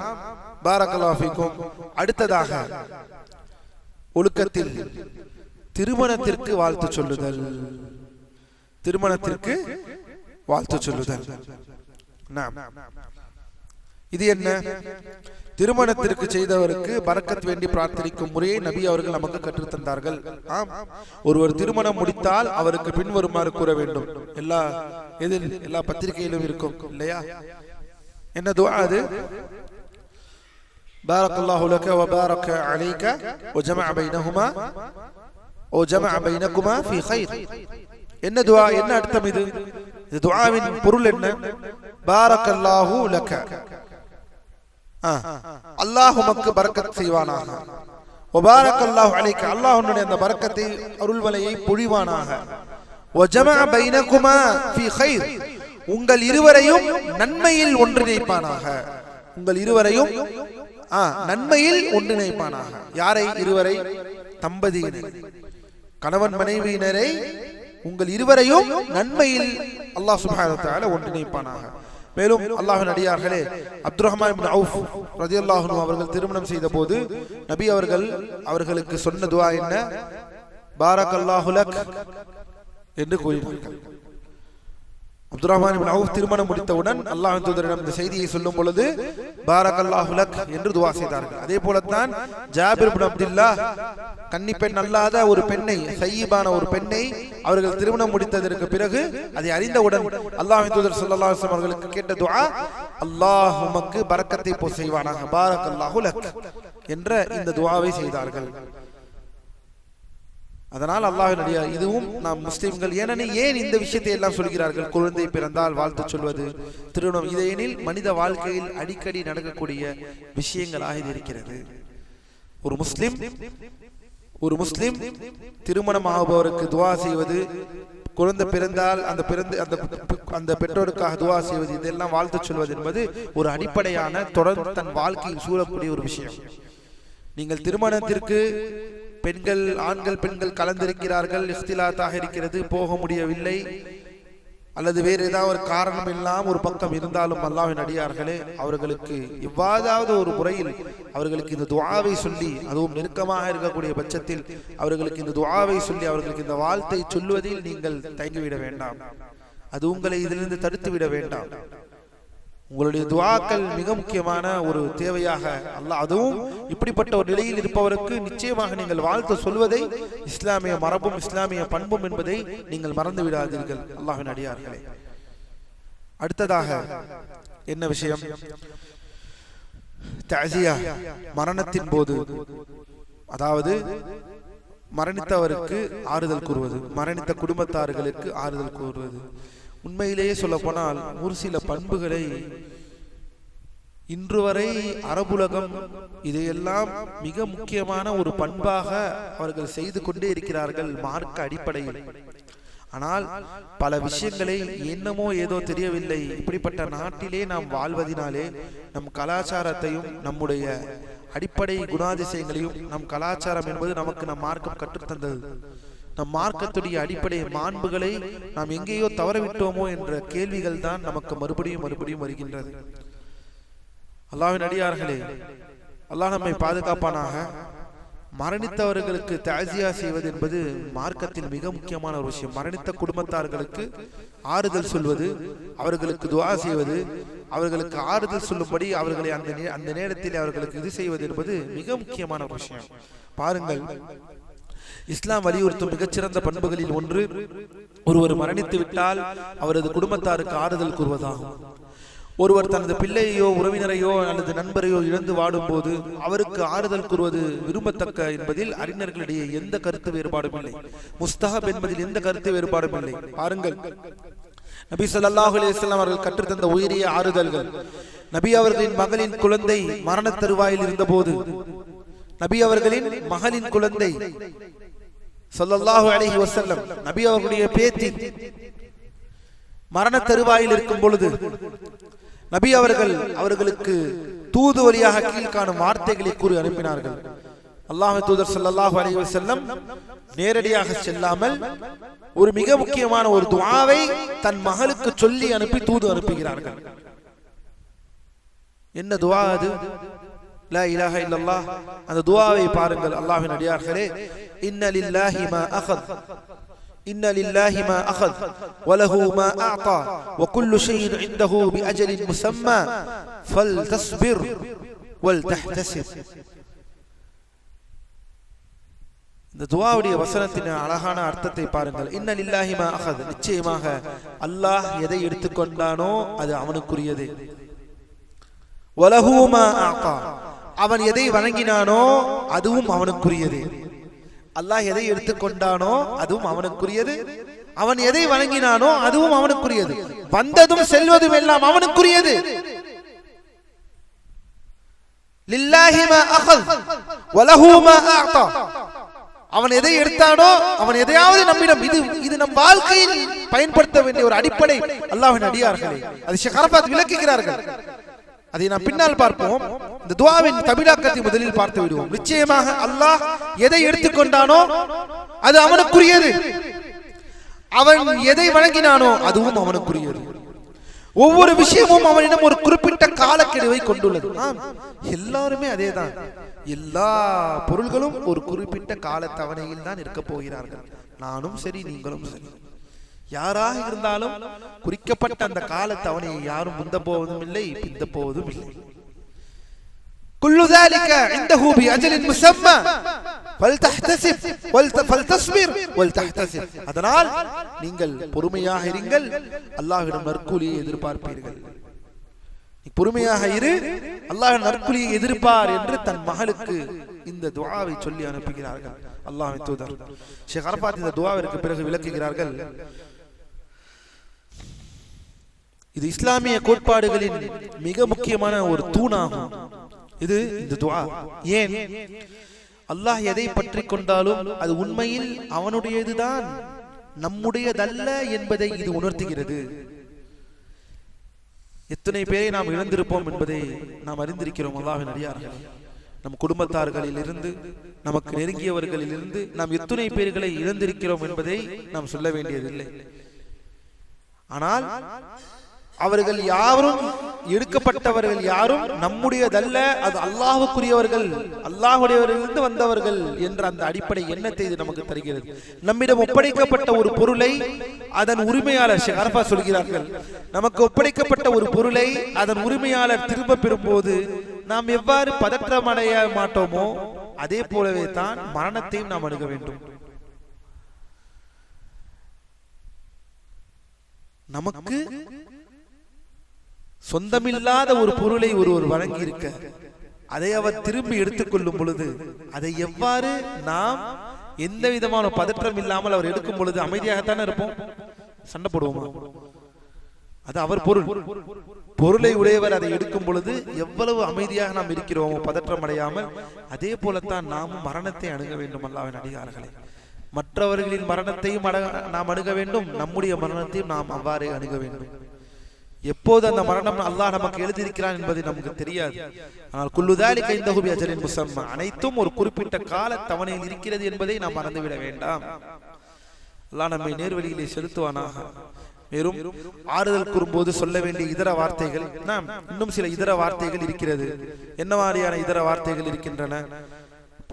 பாரக்கல்லாஹு ஃபீக்கும் அடுத்ததாக ஒழுக்கத்தில் திருமணத்திற்கு வாழ்த்து சொல்லுதல். திருமணத்திற்கு வாழ்த்து சொல்லுதல் இது என்ன? திருமணத்திற்கு செய்தவருக்கு பரக்கத் வேண்டி பிரார்த்தனிக்கும் முறையை நபி அவர்கள் நமக்கு கற்றுத் தந்தார்கள். ஆம், ஒருவர் திருமணம் முடித்தால் அவருக்கு பின்வருமாறு கூற வேண்டும். எல்லா பத்திரிகையிலும் இருக்கும் இல்லையா? என்ன துஆ அது? பாரக்கல்லாஹு லக வ பாரக அலைக வ ஜமஅ பைனஹுமா வ ஜமஅ பைனகுமா ஃபீ கைர். என்ன துஆ, என்ன அர்த்தம் இது? இந்த துஆவின் பொருள் என்ன? பாரக்கல்லாஹு லக, அல்லாஹ் உமக்கு பரக்கத் செய்வானாக. வபாரக்கல்லாஹு அலைக, அல்லாஹ் உன்னுடைய அந்த பரக்கத்தை அருள்வலையை பொழிவானாக. வஜமஅ பைனகுமா ஃபீ கைர், உங்கள் இருவரையும் நன்மையில் ஒன்றிணைப்பானாக. உங்கள் இருவரையும் நன்மையில் ஒன்றிணைப்பானாக. யாரை? இருவரை, தம்பதியினர், கணவன் மனைவியினரை, உங்கள் இருவரையும் நன்மையில் அல்லாஹ் சுப்ஹானஹு வ தஆலா ஒன்றிணைப்பானாக. மேலும் அல்லாஹ்வின் அடியார்களே, அப்துர் ரஹ்மான் இப்னு அவுஃப் ரலியல்லாஹு அன்ஹு அவர்கள் திருமணம் செய்த போது நபி அவர்களுக்கு சொன்ன துஆ என்ன? பாரக்கல்லாஹு லக் என்று கூறினார்கள். அப்துர் ரஹ்மான் இப்னு அவுஃப் திருமணம் முடித்தவுடன் அல்லாஹ்வின் தூதரிடம் இந்த செய்தியை சொல்லும் பொழுது பாரக்கல்லாஹு லக் என்று துஆ செய்தார்கள். அதே போலத்தான் ஜாபிர் இப்னு அப்துல்லாஹ் கன்னி பெண் அல்லாத ஒரு பெண்ணை, சய்யிபான ஒரு பெண்ணை அவர்கள் திருமணம் முடித்ததற்கு பிறகு அதை அறிந்தவுடன் அல்லாஹ்வின் தூதர் ஸல்லல்லாஹு அலைஹி வஸல்லம் அவர்களுக்கு கேட்ட துஆ, அல்லாஹ் உமக்கு பரக்கத்தை செய்வானாக, பாரக்கல்லாஹு லக் என்ற இந்த துஆவை செய்தார்கள். அதனால் அல்லாஹ்வின் அடியார், இதுவும் நாம் முஸ்லிம்கள் ஏன் இந்த விஷயத்தை எல்லாம் சொல்கிறார்கள்? குழந்தை பிறந்தால் வாழ்த்து சொல்வது, திருமணம், இதெனில் மனித வாழ்க்கையில் அடிக்கடி நடக்கக்கூடிய விஷயங்களாக இது இருக்கிறது. ஒரு முஸ்லிம் திருமணம் ஆகுபவருக்கு துஆ செய்வது, குழந்தை பிறந்தால் அந்த பெற்றோருக்காக துஆ செய்வது, இதெல்லாம் வாழ்த்து சொல்வது என்பது ஒரு அடிப்படையான தொடர்ந்து தன் வாழ்க்கையில் சூழக்கூடிய ஒரு விஷயம். நீங்கள் திருமணத்திற்கு ஆண்கள் பெண்கள் கலந்திருக்கிறார்கள், இஃப்திலாத்தாக இருக்கிறது, போக முடியவில்லை, அல்லது வேறு ஏதாவது ஒரு காரணம் எல்லாம் ஒரு பக்கம் இருந்தாலும் அல்லாஹ்வின் அடியார்களே, அவர்களுக்கு எவ்வாறாவது ஒரு முறையில் அவர்களுக்கு இந்த துஆவை சொல்லி, அதுவும் நெருக்கமாக இருக்கக்கூடிய பட்சத்தில் அவர்களுக்கு இந்த துஆவை சொல்லி அவர்களுக்கு இந்த வாழ்த்தை சொல்வதில் நீங்கள் தயங்கிவிட வேண்டாம். அது உங்களை இதிலிருந்து தடுத்து விட வேண்டாம். உங்களுடைய துஆக்கள் மிக முக்கியமான ஒரு தேவையாக அல்லாஹ், அதுவும் இப்படிப்பட்ட ஒரு நிலையில் இருப்பவருக்கு நிச்சயமாக நீங்கள் வாழ்த்து சொல்வதை இஸ்லாமிய மரபும் இஸ்லாமிய பண்பும் என்பதை நீங்கள் மறந்து விடாதீர்கள் அல்லாஹ்வின் அடியார்களே. அடுத்ததாக என்ன விஷயம்? தஅஸியா, மரணத்தின் போது, அதாவது மரணித்தவருக்கு ஆறுதல் கூறுவது, மரணித்த குடும்பத்தார்களுக்கு ஆறுதல் கூறுவது. உண்மையிலேயே சொல்ல போனால் ஒரு சில பண்புகளை இன்று வரை அரபுலகம் இதையெல்லாம் மிக முக்கியமான ஒரு பண்பாக அவர்கள் செய்து கொண்டே இருக்கிறார்கள் மார்க்க அடிப்படையில். ஆனால் பல விஷயங்களை என்னமோ ஏதோ தெரியவில்லை, இப்படிப்பட்ட நாட்டிலே நாம் வாழ்வதினாலே நம் கலாச்சாரத்தையும் நம்முடைய அடிப்படை குணாதிசயங்களையும், நம் கலாச்சாரம் என்பது நமக்கு நம் மார்க்கம் கற்றுத்தந்தது, நம் மார்க்கத்துடைய அடிப்படை மாண்புகளை நாம் எங்கேயோ தவறவிட்டோமோ என்ற கேள்விகள் தான் நமக்கு மறுபடியும் வருகின்றது. அல்லாஹ்வின் அடியார்களே, அல்லாஹ் நம்மை பாதுகாப்பானாக. மரணித்தவர்களுக்கு தஅஸியா செய்வது என்பது மார்க்கத்தில் மிக முக்கியமான ஒரு விஷயம். மரணித்த குடும்பத்தார்களுக்கு ஆறுதல் சொல்வது, அவர்களுக்கு துஆ செய்வது, அவர்களுக்கு ஆறுதல் சொல்லும்படி அவர்களை அந்த நேரத்தில் அவர்களுக்கு இது செய்வது என்பது மிக முக்கியமான ஒரு விஷயம். பாருங்கள், இஸ்லாம் வலியுறுத்தும் மிகச்சிறந்த பண்புகளில் ஒன்று, ஒருவர் மரணித்து விட்டால் அவரது குடும்பத்தாருக்கு ஆறுதல் கூறுவதாகும். ஒருவர் தனது பிள்ளையோ உறவினரையோ அல்லது நண்பரையோ இழந்து வாடும் போது அவருக்கு ஆறுதல் கூறுவது விரும்பத்தக்க என்பதில் அறிஞர்களிடையே எந்த கருத்து வேறுபாடும் இல்லை. முஸ்தஹப் என்பதில் எந்த கருத்து வேறுபாடும் இல்லை. பாருங்கள், நபி ஸல்லல்லாஹு அலைஹி வஸல்லம் அவர்கள் கற்றுத்தந்த உயரிய ஆறுதல்கள். நபி அவர்களின் மகளின் குழந்தை மரண தருவாயில் இருந்தபோது, நபி அவர்களின் மகளின் குழந்தை ஸல்லல்லாஹு அலைஹி வஸல்லம் நபி அவர்களுடைய பேத்தி மரண தருவாயில் இருக்கும் பொழுது நபி அவர்களுக்கு தூது வழியாக கீழ்காணும் வார்த்தைகளை கூறி அனுப்பினார்கள். அல்லாஹ்வின் தூதர் ஸல்லல்லாஹு அலைஹி வஸல்லம் நேரடியாக செல்லாமல் ஒரு மிக முக்கியமான ஒரு துஆவை தன் மகளுக்கு சொல்லி அனுப்பி தூது அனுப்புகிறார்கள். என்ன துஆ அது? லா இலாஹா இல்லல்லாஹ். அந்த துஆவை பாருங்கள் அல்லாஹ்வின் அடியார்களே. இன்ன லில்லாஹி மா அഖத் இன்ன லில்லாஹி மா அഖத் வலஹு மா அஅதா வகுல்லு ஷைஇன் இன்தஹு பிஅஜலின் முஸம்மா ஃபல்தஸ்பிர் வல்தஹ்தஸிப். இந்த துஆவுடைய வசனத்தின் அழகான அர்த்தத்தை பாருங்கள். இன்ன லில்லாஹி மா அഖத், நிச்சயமாக அல்லாஹ் எதை எடுத்துக்கொண்டானோ அது அவனுக்குரியது. வலஹு மா அஅதா, அவன் எதை வழங்கினானோ அதுவும் அவனுக்குரியது. அல்லாஹ் எதை எடுத்துக்கொண்டானோ அதுவும் அவனுக்குரியது, அவன் எதை வழங்கினானோ அதுவும் அவனுக்குரியது. வந்ததும் செல்வதும் எல்லாம் அவனுக்குரியது. லில்லாஹி மா அഖத் வலஹு மா அஅதா, அவன் எதை எடுத்தானோ, அவன் எதையாவது நம்மிடம், இது நம் வாழ்க்கையில் பயன்படுத்த வேண்டிய ஒரு அடிப்படை. அல்லாஹ்வின் அடியார்களே, அது ஷேக் அரஃபாத் விளக்குகிறார்கள். அதை நாம் பின்னால் பார்ப்போம். இந்த துஆவின் தமிழாக்கத்தை முதலில் பார்த்து விடுவோம். நிச்சயமாக அல்லாஹ் எதை எடுத்துக்கொண்டானோ அது அவனுக்குரியது, அவன் எதை வழங்கினானோ அதுவும் அவனுக்குரியது. ஒவ்வொரு விஷயமும் அவனிடம் ஒரு குறிப்பிட்ட காலக்கெடுவை கொண்டுள்ளது. எல்லாருமே அதேதான். எல்லா பொருள்களும் ஒரு குறிப்பிட்ட கால தவணையில் தான் இருக்க போகிறார்கள். நானும் சரி, நீங்களும் சரி, யாராக இருந்தாலும் குறிக்கப்பட்ட அந்த கால தவணையை யாரும் முந்த போவதும் இல்லை, பிந்த போவதும் இல்லை. குல்லு ذلك عنده بأجل مسمى فلتحتسب فلتصبر ولتحتسب. அதனால் நீங்கள் பொறுமையாக இருங்கள், அல்லாஹ்விடம் நற்கூலியை எதிர்பார்ப்பீர்கள். நீ பொறுமையாக இரு, அல்லாஹ்வின் நற்கூலியை எதிர்பார் என்று தன் மகளுக்கு இந்த துஆவை சொல்லி அனுப்புகிறார்கள் அல்லாஹ்வின் தூதர். ஷேக் அரஃபாத் இந்த துஆவிற்கு பிறகு விளக்குகிறார்கள், இது இஸ்லாமிய கோட்பாடுகளின் மிக முக்கியமான ஒரு தூணாகும். இது இந்த துஆ. ஏன்? அல்லாஹ் எதை பற்றி கொண்டாலும் அது உண்மையில் அவனுடையதுதான், நம்முடையதல்ல என்பதை இது உணர்த்துகிறது. எத்தனை பேரை நாம் இழந்திருப்போம் என்பதை நாம் அறிந்திருக்கிறோம். அல்லாஹ்வின் அடியார்களே, நம் குடும்பத்தார்களில் இருந்து, நமக்கு நெருங்கியவர்களில் இருந்து நாம் எத்தனை பேர்களை இழந்திருக்கிறோம் என்பதை நாம் சொல்ல வேண்டியதில்லை. ஆனால் அவர்கள் யாரும், எடுக்கப்பட்டவர்கள் யாரும் நம்முடையதல்ல, அது அல்லாஹ்வுக்குரியவர்கள், அல்லாஹ்வுடையவரிலிருந்து வந்தவர்கள் என்ற அந்த அடிப்படை எண்ணத்தை இது நமக்கு தருகிறது. நம்மிடம் ஒப்படைக்கப்பட்ட ஒரு பொருளை அதன் உரிமையாளர் ஷேக் அரஃபாத் சொல்கிறார்கள், நமக்கு ஒப்படைக்கப்பட்ட ஒரு பொருளை அதன் உரிமையாளர் திரும்ப பெறும்போது நாம் எவ்வாறு பதற்றமடைய மாட்டோமோ அதே போலவே தான் மரணத்தையும் நாம் அணுக வேண்டும். நமக்கு சொந்தமில்லாத ஒரு பொருளை ஒருவர் வழங்கி இருக்க, அதை அவர் திரும்பி எடுத்துக்கொள்ளும் பொழுது அதை எவ்வாறு நாம் எந்த விதமான பதற்றம் இல்லாமல் அவர் எடுக்கும் பொழுது அமைதியாகத்தானே இருப்போம்? சண்டை போடுவோமா? அது அவர் பொருள், பொருளை உடையவர் அதை எடுக்கும் பொழுது எவ்வளவு அமைதியாக நாம் இருக்கிறோமோ, பதற்றம் அடையாமல், அதே போலத்தான் நாமும் மரணத்தை அணுக வேண்டும். அல்லாஹ்வின் அடியார்களே, மற்றவர்களின் மரணத்தையும் நாம் அணுக வேண்டும், நம்முடைய மரணத்தையும் நாம் அவ்வாறே அணுக வேண்டும். எப்போது அந்த மரணம் அல்லாஹ் நமக்கு எழுதியிருக்கிறான் என்பது நமக்கு தெரியாது. ஆனால் குல்லு ذلك عنده بأجل مسمى, அனைத்தும் ஒரு குறிப்பிட்ட கால தவணையில் இருக்கிறது என்பதை நாம் மறந்துவிட வேண்டாம். அல்லாஹ் நம்மை நேர்வழியிலே செலுத்துவானாக. மேலும் ஆறுதல் கூறும்போது சொல்ல வேண்டிய இதர வார்த்தைகள், நாம் இன்னும் சில இதர வார்த்தைகள் இருக்கிறது. என்ன மாதிரியான இதர வார்த்தைகள் இருக்கின்றன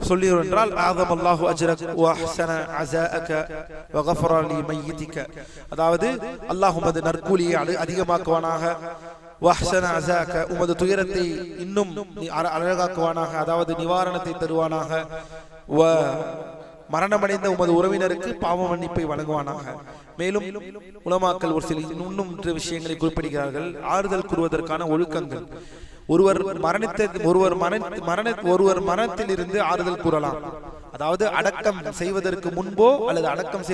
சொல்லியோம் என்றால், ஆதம் அல்லாஹு அஜ்ரக் வ அஹ்ஸன அஸாஅக வ கஃபர லி மய்யிதிக, அதாவது அல்லாஹ் உமது நற்கூலியை அதிகமாக்குவானாக, வ அஹ்ஸன அஸாஅக உமது துயரத்தை இன்னும் அழகாக்குவானாக, அதாவது நிவாரணத்தை தருவானாக, வ மரணமடைந்த உமது உறவினருக்கு பாவ மன்னிப்பை வழங்குவானாக. மேலும் உலமாக்கள் ஒரு சில இன்னும் விஷயங்களை குறிப்பிடுகிறார்கள். ஆறுதல் கூறுவதற்கான ஒழுக்கங்கள். ஒருவர் மரணத்தில் இருந்து ஆறுதல் கூறலாம். அதாவது அடக்கம் செய்வதற்கு முன்போ அல்லது அடக்கம்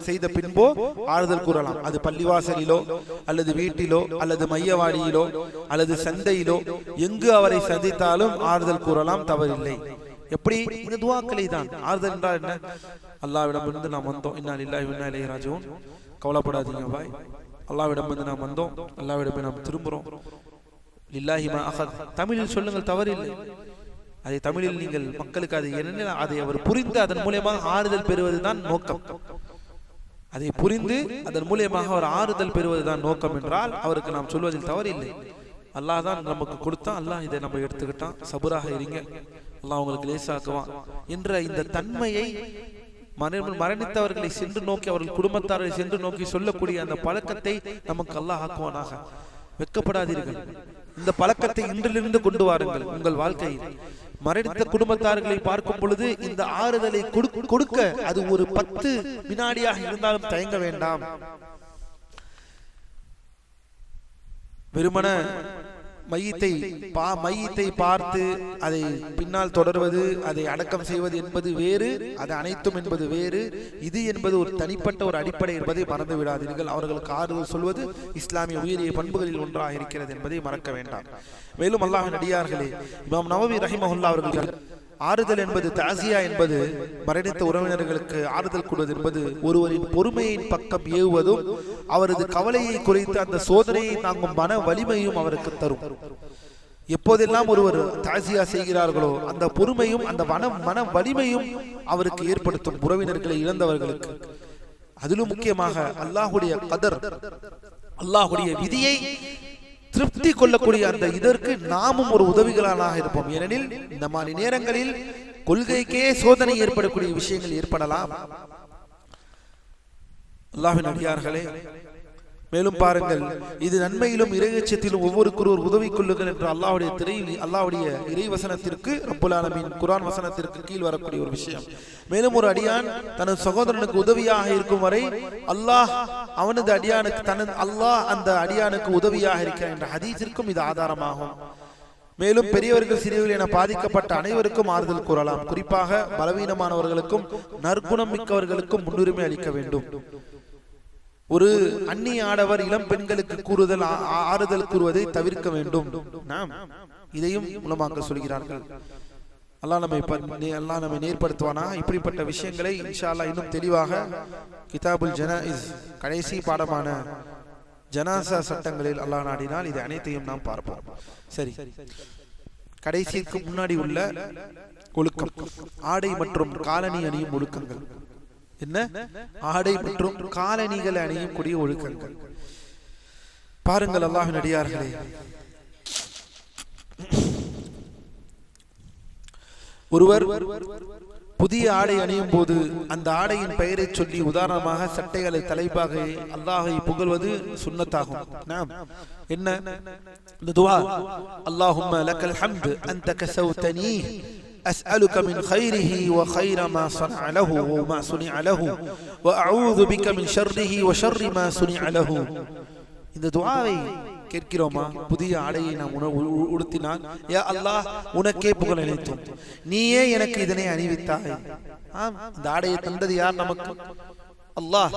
செய்த பின்போ ஆறுதல் கூறலாம். அது பள்ளிவாசலிலோ அல்லது வீட்டிலோ அல்லது மையவாடியிலோ அல்லது சந்தையிலோ எங்கு அவரை சந்தித்தாலும் ஆறுதல் கூறலாம், தவறில்லை. எப்படி? இந்த துஆக்களை தான். ஆறுதல் என்றால் என்ன? அல்லாஹ்விடம் இருந்து நாம் வந்தோம், இன்னா லில்லாஹி வ இன்னா இலைஹி ராஜிஊன், கவலைப்படாதீங்க பாய், அல்லாஹ்விடம் இருந்து நாம் வந்தோம், அல்லாஹ்விடம் நாம் திரும்புறோம். லில்லாஹி மா அகத், தமிழில் சொல்லுங்கள், தவறில்லை. அதை தமிழில் நீங்கள் மக்களுக்கு அது என்ன, அதை அவர் புரிந்து அதன் மூலமாக ஆறுதல் பெறுவதுதான் நோக்கம். அதை புரிந்து அதன் மூலமாக அவர் ஆறுதல் பெறுவதுதான் நோக்கம் என்றால் அவருக்கு நாம் சொல்வதில் தவறில்லை. அல்லாஹ் தான் நமக்கு கொடுத்தான், அல்லாஹ் இதை நம்ம எடுத்துக்கிட்டான், சபுராக இருங்க, அல்லாஹ் உங்களுக்கு லேசாக்குவான் என்ற இந்த தன்மையை மரணித்தவர்களை சென்று நோக்கி, அவர்கள் குடும்பத்தாரை சென்று நோக்கி சொல்லக்கூடிய அந்த பழக்கத்தை நமக்கு அல்லாஹ் ஆக்குவானாக. வெட்கப்படாதீர்கள், இந்த பழக்கத்தை இன்றிலிருந்து கொண்டு வாருங்கள் உங்கள் வாழ்க்கையில். மரணித்த குடும்பத்தார்களை பார்க்கும் பொழுது இந்த ஆறுதலை கொடுக்க அது ஒரு 10 வினாடியாக இருந்தாலும் தயங்க வேண்டாம். வெறுமன மையத்தை பார்த்து அதை பின்னால் தொடர்வது, அதை அடக்கம் செய்வது என்பது வேறு, அது அனைத்தும் என்பது வேறு. இது என்பது ஒரு தனிப்பட்ட ஒரு அடிப்படை என்பதை மறந்து விடாதீர்கள். அவர்களுக்கு ஆறுதல் சொல்வது இஸ்லாமிய உயரிய பண்புகளில் ஒன்றாக இருக்கிறது என்பதை மறக்க வேண்டாம். மேலும் அல்லாஹ்வின் அடியார்களே, இமாம் நவவி ரஹிமஹுல்லாஹ் அவர்கள் ஆறுதல் என்பது, தாசியா என்பது, மரணித்த உறவினர்களுக்கு ஆறுதல் கூடுவது என்பது ஒருவரின் பொறுமையின் பக்கம் ஏவுவதும் அவரது கவலையை குறைத்து அந்த சோதனையை தாங்கும் மன வலிமையும் அவருக்கு தரும். எப்போதெல்லாம் ஒருவர் தாசியா செய்கிறார்களோ அந்த பொறுமையும் அந்த மன வலிமையும் அவருக்கு ஏற்படுத்தும் உறவினர்களை இழந்தவர்களுக்கு. அதிலும் முக்கியமாக அல்லாஹ்வுடைய கதர், அல்லாஹ்வுடைய விதியை திருப்தி கொள்ளக்கூடிய அந்த இதற்கு நாமும் ஒரு உதவிகளாக இருப்போம். ஏனெனில் இந்த மாதிரி நேரங்களில் கொள்கைக்கே சோதனை ஏற்படக்கூடிய விஷயங்கள் ஏற்படலாம். அல்லாஹ்வின் அடியார்களே, மேலும் பாருங்கள், இது நன்மையிலும் இறையச்சத்திலும் ஒவ்வொருக்கொருவர் உதவி கொள்ளுங்கள் என்ற அல்லாஹ்வுடைய இறை வசனத்திற்கு, ரப்புல் ஆலமீன் குர்ஆன் வசனத்திற்கு கீழ் வரக்கூடிய ஒரு விஷயம். மேலும் ஒரு அடியான் தனது சகோதரனுக்கு உதவியாக இருக்கும் வரை அல்லாஹ் அந்த அடியானுக்கு உதவியாக இருக்கிறார் என்ற ஹதீஸிற்கும் இது ஆதாரமாகும். மேலும் பெரியவர்கள் சிறியவர்கள் என பாதிக்கப்பட்ட அனைவருக்கும் ஆறுதல் கூறலாம். குறிப்பாக பலவீனமானவர்களுக்கும் நற்குணம் மிக்கவர்களுக்கும் முன்னுரிமை அளிக்க வேண்டும். ஒரு அந்நிய ஆடவர் இளம் பெண்களுக்கு ஆறுதல் கூறுவதை தவிர்க்க வேண்டும். இதையும் உலமாக்கள் சொல்கிறார்கள். அல்லாஹ் நம்மை நேர்படுத்துவானா. இப்படிப்பட்ட விஷயங்களை இன்ஷா அல்லாஹ் இன்னும் தெளிவாக கிதாபுல் ஜனாயிஸ் கடைசி பாடமான ஜனாசா சட்டங்களில் அல்லாஹ் நாடினால் இது அனைத்தையும் நாம் பார்ப்போம். சரி, கடைசிக்கு முன்னாடி உள்ள ஒழுக்கம், ஆடை மற்றும் காலணி அணியும் ஒழுக்கங்கள் என்ன? ஆடை மற்றும் காலணிகள் அணியும் கூடிய ஒழுக்கங்கள். பாருங்கள் அல்லாஹ்வின் அடியார்களே, ஒருவர் புதிய ஆடை அணியும் போது அந்த ஆடையின் பெயரை சொல்லி, உதாரணமாக சட்டைகளை தலைப்பாக அல்லாஹை புகழ்வது சுன்னத்தாகும். என்ன இந்த துஆ? அல்லாஹும்ம லக்கல் ஹம்து அன்த கஸௌதனி أسألك من خيره وخير ما صنع له وما صنع له وأعوذ بك من شره وشر ما صنع له. இந்த துஆவை கேட்கிறோமா? புதிய ஆடையை நாம் உடுத்தினால், யா அல்லாஹ் உனக்கே புகழ் அளித்தோம், நீயே எனக்கு இதனை அணிவித்தாய். இந்த ஆடையை தந்தது யார்? நமக்கு அல்லாஹ்.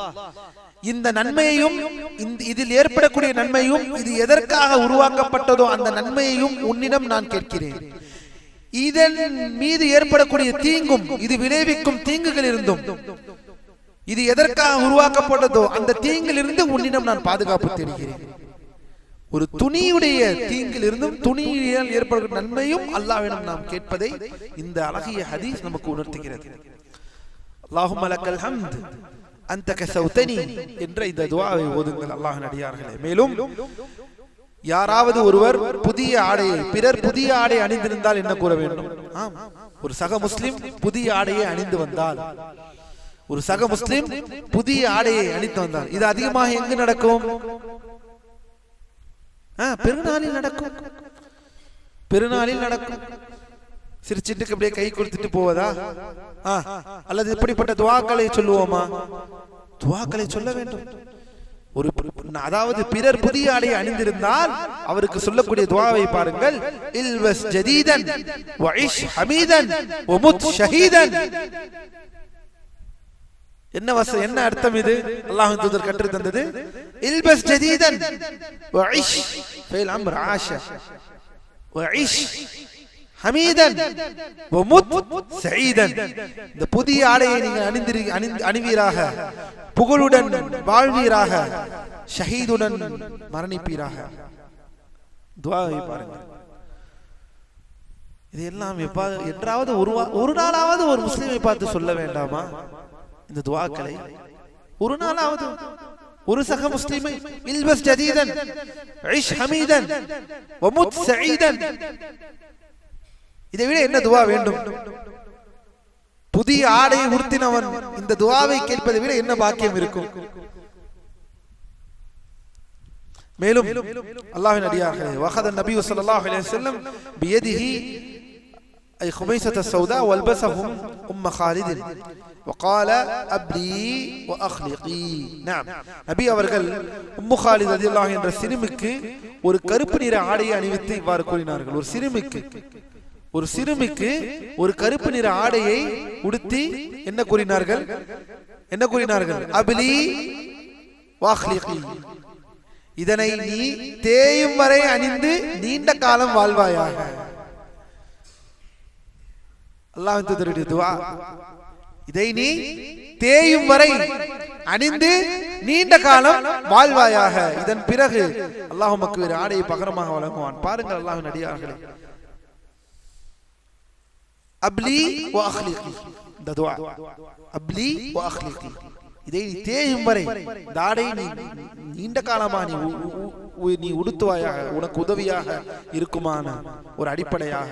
இந்த நன்மையையும் இதில் ஏற்படக்கூடிய நன்மையும் இது எதற்காக உருவாக்கப்பட்டதோ அந்த நன்மையையும் உன்னிடம் நான் கேட்கிறேன். இதன் மீது ஏற்படக்கூடிய தீங்கும் இது விளைவிக்கும் தீங்குகள் இருந்தும் இது எதற்காக உருவாக்கப்பட்டதோ அந்த தீங்கில் இருந்து உன்னிடம் நான் பாதுகாப்பு தேடுகிறேன். ஒரு துணியுடைய தீங்கில் இருந்தும் துணியால் ஏற்படும் நன்மையும் அல்லாஹ்விடம் நாம் கேட்பதை இந்த அழகிய ஹதீஸ் நமக்கு உணர்த்துகிறது. அல்லாஹும்ம லக்கல் ஹம்து அன்த கஸௌதனி என்ற இந்த துஆவை ஓதுங்கள் அல்லாஹ்வின் அடியார்களே. மேலும் யாராவது ஒருவர் புதிய ஆடையை, பிறர் புதிய ஆடை அணிந்திருந்தால் என்ன கூற வேண்டும்? ஒரு சக முஸ்லிம் புதிய ஆடையை அணிந்து வந்தால், ஒரு சக முஸ்லிம் புதிய ஆடையை அணிந்து வந்தால், இது அதிகமாக எங்கு நடக்கும்? பெருநாளில் நடக்கும். பெருநாளில் நடக்கும். சிரிச்சிட்டு அப்படியே கை கொடுத்துட்டு போவதா? அல்லது இப்படிப்பட்ட துஆக்களை சொல்லுவோமா? துஆக்களை சொல்ல வேண்டும். அதாவது பிறர் புதிய ஆடையை அணிந்திருந்தால் அவருக்கு சொல்லக்கூடிய துஆவை பாருங்கள். இல்வஸ் ஜதீதன் வஇஷ் ஹமீதன் வமுத் ஷஹீதன். என்ன அர்த்தம் இது? அல்லாஹ்வின் தூதர் கற்று தந்தது. இல்பஸ் ஜதீதன் வஇஷ் ஃபைல் அம்ர் ஆஷ வஇஷ் ஹமீதன் வமுத் ஸஈதன். இந்த புதிய ஆடையை நீங்கள் அணிவீராக, புகழுடன் வாழ்வீராக, ஷஹீதுடன் மரணிப்பீராக. துஆவை பாருங்கள். இதெல்லாம் என்றாவது ஒரு நாளாவது ஒரு முஸ்லிமை பார்த்து சொல்ல வேண்டாமா இந்த துஆக்களை? ஒரு நாளாவது ஒரு சக முஸ்லிமை இல்பஸ் ஜதீதன் இஷ் ஹமீதன் வமுத் ஸஈதன், இதை விட என்ன துஆ வேண்டும்? புதிய ஆடையை உடுத்தினவன் இந்த துஆவை கேட்பதை விட என்ன பாக்கியம் இருக்கும்? மேலும் அல்லாஹ்வின் அடியார்களே, வஹத நபி ஸல்லல்லாஹு அலைஹி வஸல்லம் பியதிஹி ஐ خميسة السوداء والبسهم خالد وقال أبلي وأخلقي. نعم, நபி அவர்கள் காலித் ரலியல்லாஹு என்ற சிறுமிக்கு ஒரு கருப்பு நிற ஆடையை அணிவித்து இவ்வாறு கூறினார்கள். ஒரு சிறுமிக்கு ஒரு கருப்பு நிற ஆடையை உடுத்தி என்ன கூறினார்கள்? அப்லி வாஹ்லிகி, இதனை நீ தேயும் வரை அணிந்து நீண்ட காலம் வாழ்வாயாக. அல்லாஹ்வின் தூதருடைய துஆ, இதை நீ தேயும் வரை அணிந்து நீண்ட காலம் வாழ்வாயாக. இதன் பிறகு அல்லாஹ் உமக்கு ஒரு ஆடையை பகரமாக வழங்குவான். பாருங்கள் அல்லாஹ்வின் அடியார்களே, அப்லி வ அக்லிகி, இந்த துஆ அப்லி வ அக்லிகி, இதை நீ தேயும் வரை இந்த ஆடை நீ நீண்ட காலமா நீ உடுத்துவாயாக, உனக்கு உதவியாக இருக்குமான ஒரு அடிப்படையாக.